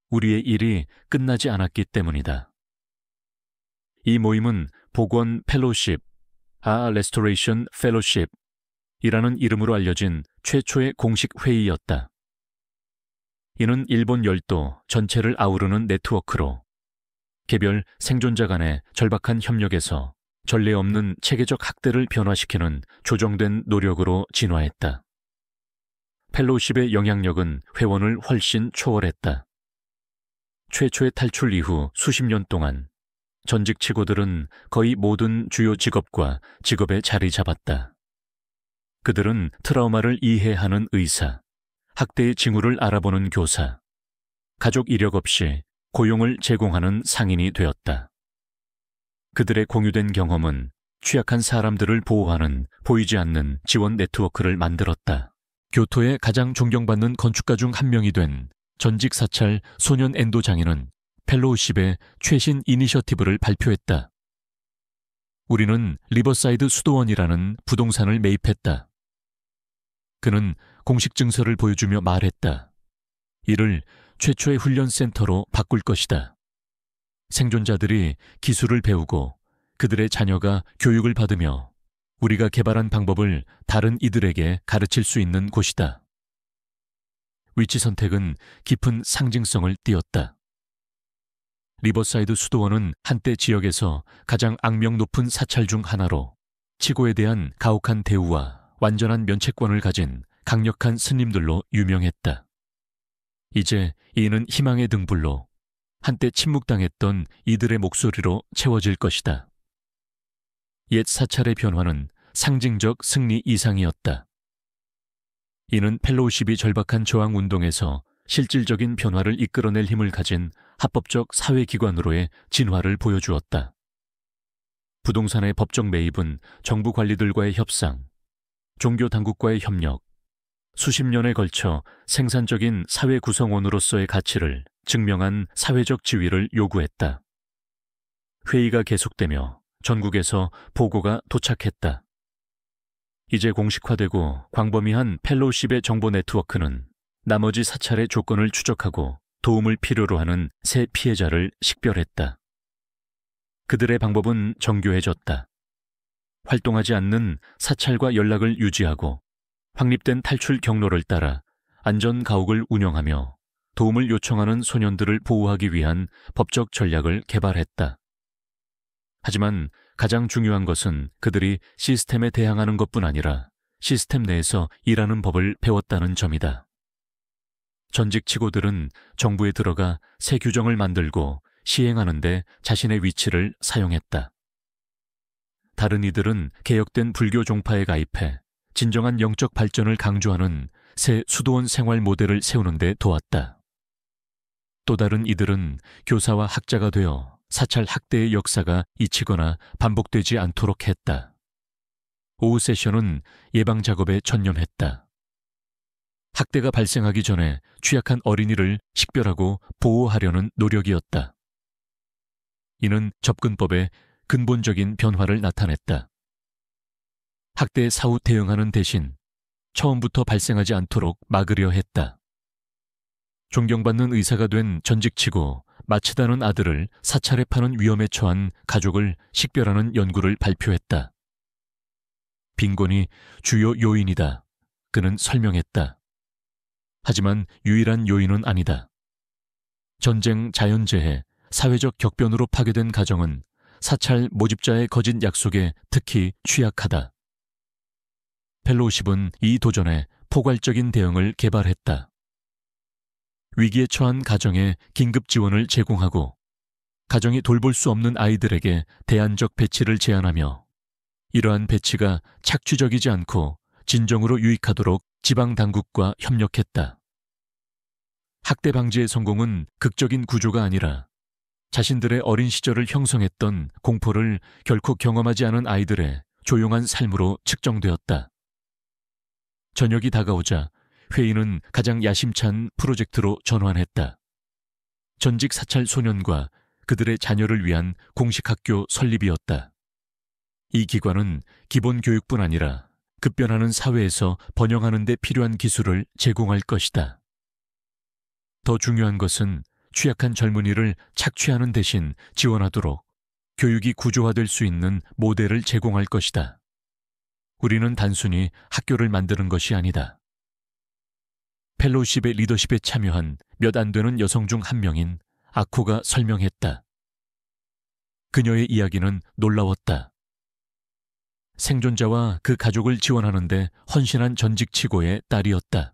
우리의 일이 끝나지 않았기 때문이다. 이 모임은 복원 펠로십, 레스토레이션 펠로십 이라는 이름으로 알려진 최초의 공식 회의였다. 이는 일본 열도 전체를 아우르는 네트워크로 개별 생존자 간의 절박한 협력에서 전례 없는 체계적 학대를 변화시키는 조정된 노력으로 진화했다. 펠로우십의 영향력은 회원을 훨씬 초월했다. 최초의 탈출 이후 수십 년 동안 전직 치고들은 거의 모든 주요 직업과 직업에 자리 잡았다. 그들은 트라우마를 이해하는 의사, 학대의 징후를 알아보는 교사, 가족 이력 없이 고용을 제공하는 상인이 되었다. 그들의 공유된 경험은 취약한 사람들을 보호하는 보이지 않는 지원 네트워크를 만들었다. 교토의 가장 존경받는 건축가 중 한 명이 된 전직 사찰 소년 엔도 장인은 펠로우십의 최신 이니셔티브를 발표했다. 우리는 리버사이드 수도원이라는 부동산을 매입했다. 그는 공식 증서를 보여주며 말했다. 이를 최초의 훈련센터로 바꿀 것이다. 생존자들이 기술을 배우고 그들의 자녀가 교육을 받으며 우리가 개발한 방법을 다른 이들에게 가르칠 수 있는 곳이다. 위치 선택은 깊은 상징성을 띠었다. 리버사이드 수도원은 한때 지역에서 가장 악명 높은 사찰 중 하나로 치고에 대한 가혹한 대우와 완전한 면책권을 가진 강력한 스님들로 유명했다. 이제 이는 희망의 등불로 한때 침묵당했던 이들의 목소리로 채워질 것이다. 옛 사찰의 변화는 상징적 승리 이상이었다. 이는 펠로우십이 절박한 저항운동에서 실질적인 변화를 이끌어낼 힘을 가진 합법적 사회기관으로의 진화를 보여주었다. 부동산의 법적 매입은 정부 관리들과의 협상, 종교 당국과의 협력, 수십 년에 걸쳐 생산적인 사회 구성원으로서의 가치를 증명한 사회적 지위를 요구했다. 회의가 계속되며 전국에서 보고가 도착했다. 이제 공식화되고 광범위한 펠로우십의 정보 네트워크는 나머지 사찰의 조건을 추적하고 도움을 필요로 하는 새 피해자를 식별했다. 그들의 방법은 정교해졌다. 활동하지 않는 사찰과 연락을 유지하고 확립된 탈출 경로를 따라 안전 가옥을 운영하며 도움을 요청하는 소년들을 보호하기 위한 법적 전략을 개발했다. 하지만 가장 중요한 것은 그들이 시스템에 대항하는 것뿐 아니라 시스템 내에서 일하는 법을 배웠다는 점이다. 전직 치고들은 정부에 들어가 새 규정을 만들고 시행하는 데 자신의 위치를 사용했다. 다른 이들은 개혁된 불교 종파에 가입해 진정한 영적 발전을 강조하는 새 수도원 생활 모델을 세우는 데 도왔다. 또 다른 이들은 교사와 학자가 되어 사찰 학대의 역사가 잊히거나 반복되지 않도록 했다. 오후 세션은 예방 작업에 전념했다. 학대가 발생하기 전에 취약한 어린이를 식별하고 보호하려는 노력이었다. 이는 접근법에 근본적인 변화를 나타냈다. 학대 사후 대응하는 대신 처음부터 발생하지 않도록 막으려 했다. 존경받는 의사가 된 전직치고 마치다는 아들을 사찰에 파는 위험에 처한 가족을 식별하는 연구를 발표했다. 빈곤이 주요 요인이다. 그는 설명했다. 하지만 유일한 요인은 아니다. 전쟁, 자연재해, 사회적 격변으로 파괴된 가정은 사찰 모집자의 거짓 약속에 특히 취약하다. 펠로우십은 이 도전에 포괄적인 대응을 개발했다. 위기에 처한 가정에 긴급 지원을 제공하고 가정이 돌볼 수 없는 아이들에게 대안적 배치를 제안하며 이러한 배치가 착취적이지 않고 진정으로 유익하도록 지방 당국과 협력했다. 학대 방지의 성공은 극적인 구조가 아니라 자신들의 어린 시절을 형성했던 공포를 결코 경험하지 않은 아이들의 조용한 삶으로 측정되었다. 저녁이 다가오자 회의는 가장 야심찬 프로젝트로 전환했다. 전직 사찰 소년과 그들의 자녀를 위한 공식 학교 설립이었다. 이 기관은 기본 교육뿐 아니라 급변하는 사회에서 번영하는 데 필요한 기술을 제공할 것이다. 더 중요한 것은 취약한 젊은이를 착취하는 대신 지원하도록 교육이 구조화될 수 있는 모델을 제공할 것이다. 우리는 단순히 학교를 만드는 것이 아니다. 펠로우십의 리더십에 참여한 몇 안 되는 여성 중 한 명인 아코가 설명했다. 그녀의 이야기는 놀라웠다. 생존자와 그 가족을 지원하는 데 헌신한 전직 치고의 딸이었다.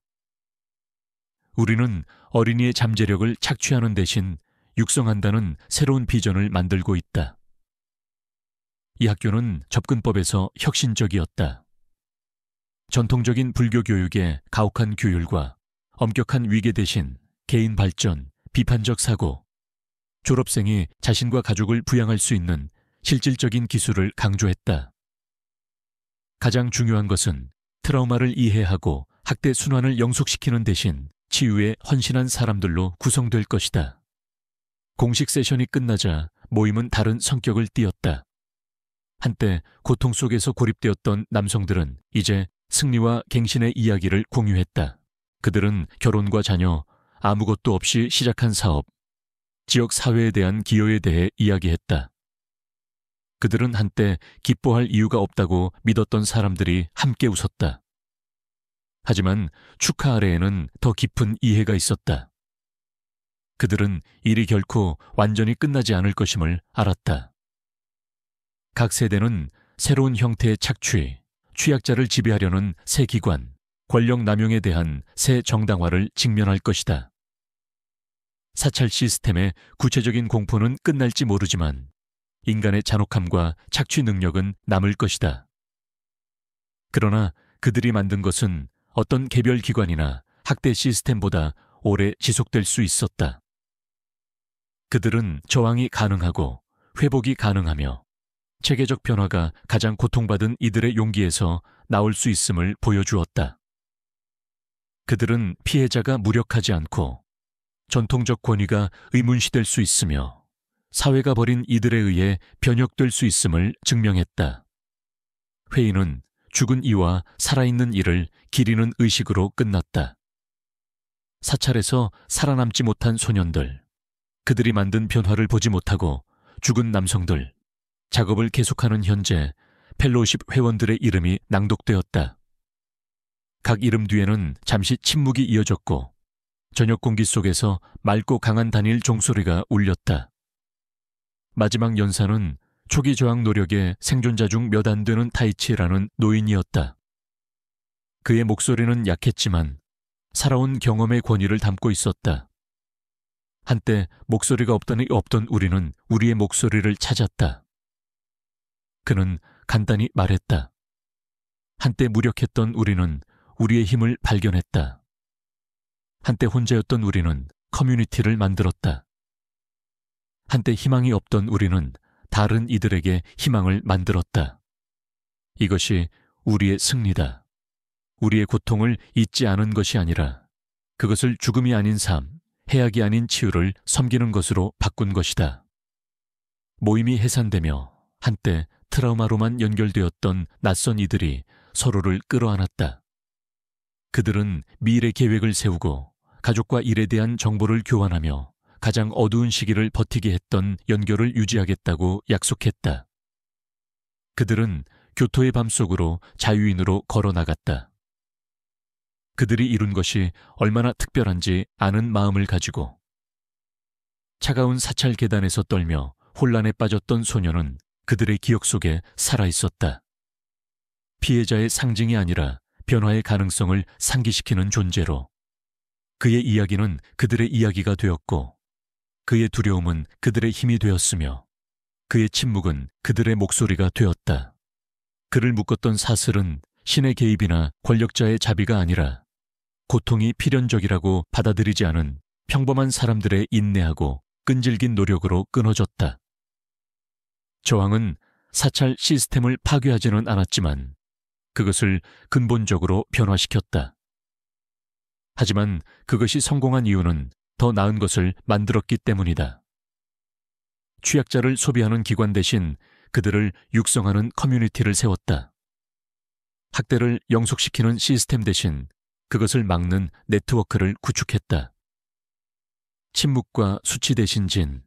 우리는 어린이의 잠재력을 착취하는 대신 육성한다는 새로운 비전을 만들고 있다. 이 학교는 접근법에서 혁신적이었다. 전통적인 불교 교육의 가혹한 규율과 엄격한 위계 대신 개인 발전, 비판적 사고, 졸업생이 자신과 가족을 부양할 수 있는 실질적인 기술을 강조했다. 가장 중요한 것은 트라우마를 이해하고 학대 순환을 영속시키는 대신 치유에 헌신한 사람들로 구성될 것이다. 공식 세션이 끝나자 모임은 다른 성격을 띠었다. 한때 고통 속에서 고립되었던 남성들은 이제 승리와 갱신의 이야기를 공유했다. 그들은 결혼과 자녀, 아무것도 없이 시작한 사업, 지역 사회에 대한 기여에 대해 이야기했다. 그들은 한때 기뻐할 이유가 없다고 믿었던 사람들이 함께 웃었다. 하지만 축하 아래에는 더 깊은 이해가 있었다. 그들은 일이 결코 완전히 끝나지 않을 것임을 알았다. 각 세대는 새로운 형태의 착취, 취약자를 지배하려는 새 기관, 권력 남용에 대한 새 정당화를 직면할 것이다. 사찰 시스템의 구체적인 공포는 끝날지 모르지만 인간의 잔혹함과 착취 능력은 남을 것이다. 그러나 그들이 만든 것은 어떤 개별 기관이나 학대 시스템보다 오래 지속될 수 있었다. 그들은 저항이 가능하고 회복이 가능하며 체계적 변화가 가장 고통받은 이들의 용기에서 나올 수 있음을 보여주었다. 그들은 피해자가 무력하지 않고 전통적 권위가 의문시될 수 있으며 사회가 벌인 이들에 의해 변혁될 수 있음을 증명했다. 회의는 죽은 이와 살아있는 이를 기리는 의식으로 끝났다. 사찰에서 살아남지 못한 소년들, 그들이 만든 변화를 보지 못하고 죽은 남성들, 작업을 계속하는 현재 펠로우십 회원들의 이름이 낭독되었다. 각 이름 뒤에는 잠시 침묵이 이어졌고 저녁 공기 속에서 맑고 강한 단일 종소리가 울렸다. 마지막 연사는 초기 저항 노력의 생존자 중 몇 안 되는 타이치라는 노인이었다. 그의 목소리는 약했지만 살아온 경험의 권위를 담고 있었다. 한때 목소리가 없던 우리는 우리의 목소리를 찾았다. 그는 간단히 말했다. 한때 무력했던 우리는 우리의 힘을 발견했다. 한때 혼자였던 우리는 커뮤니티를 만들었다. 한때 희망이 없던 우리는 다른 이들에게 희망을 만들었다. 이것이 우리의 승리다. 우리의 고통을 잊지 않은 것이 아니라 그것을 죽음이 아닌 삶, 해악이 아닌 치유를 섬기는 것으로 바꾼 것이다. 모임이 해산되며 한때 트라우마로만 연결되었던 낯선 이들이 서로를 끌어안았다. 그들은 미래 계획을 세우고 가족과 일에 대한 정보를 교환하며 가장 어두운 시기를 버티게 했던 연결을 유지하겠다고 약속했다. 그들은 교토의 밤속으로 자유인으로 걸어나갔다. 그들이 이룬 것이 얼마나 특별한지 아는 마음을 가지고 차가운 사찰 계단에서 떨며 혼란에 빠졌던 소녀는 그들의 기억 속에 살아있었다. 피해자의 상징이 아니라 변화의 가능성을 상기시키는 존재로 그의 이야기는 그들의 이야기가 되었고 그의 두려움은 그들의 힘이 되었으며 그의 침묵은 그들의 목소리가 되었다. 그를 묶었던 사슬은 신의 개입이나 권력자의 자비가 아니라 고통이 필연적이라고 받아들이지 않은 평범한 사람들의 인내하고 끈질긴 노력으로 끊어졌다. 저항은 사찰 시스템을 파괴하지는 않았지만 그것을 근본적으로 변화시켰다. 하지만 그것이 성공한 이유는 더 나은 것을 만들었기 때문이다. 취약자를 소비하는 기관 대신 그들을 육성하는 커뮤니티를 세웠다. 학대를 영속시키는 시스템 대신 그것을 막는 네트워크를 구축했다. 침묵과 수치 대신 진,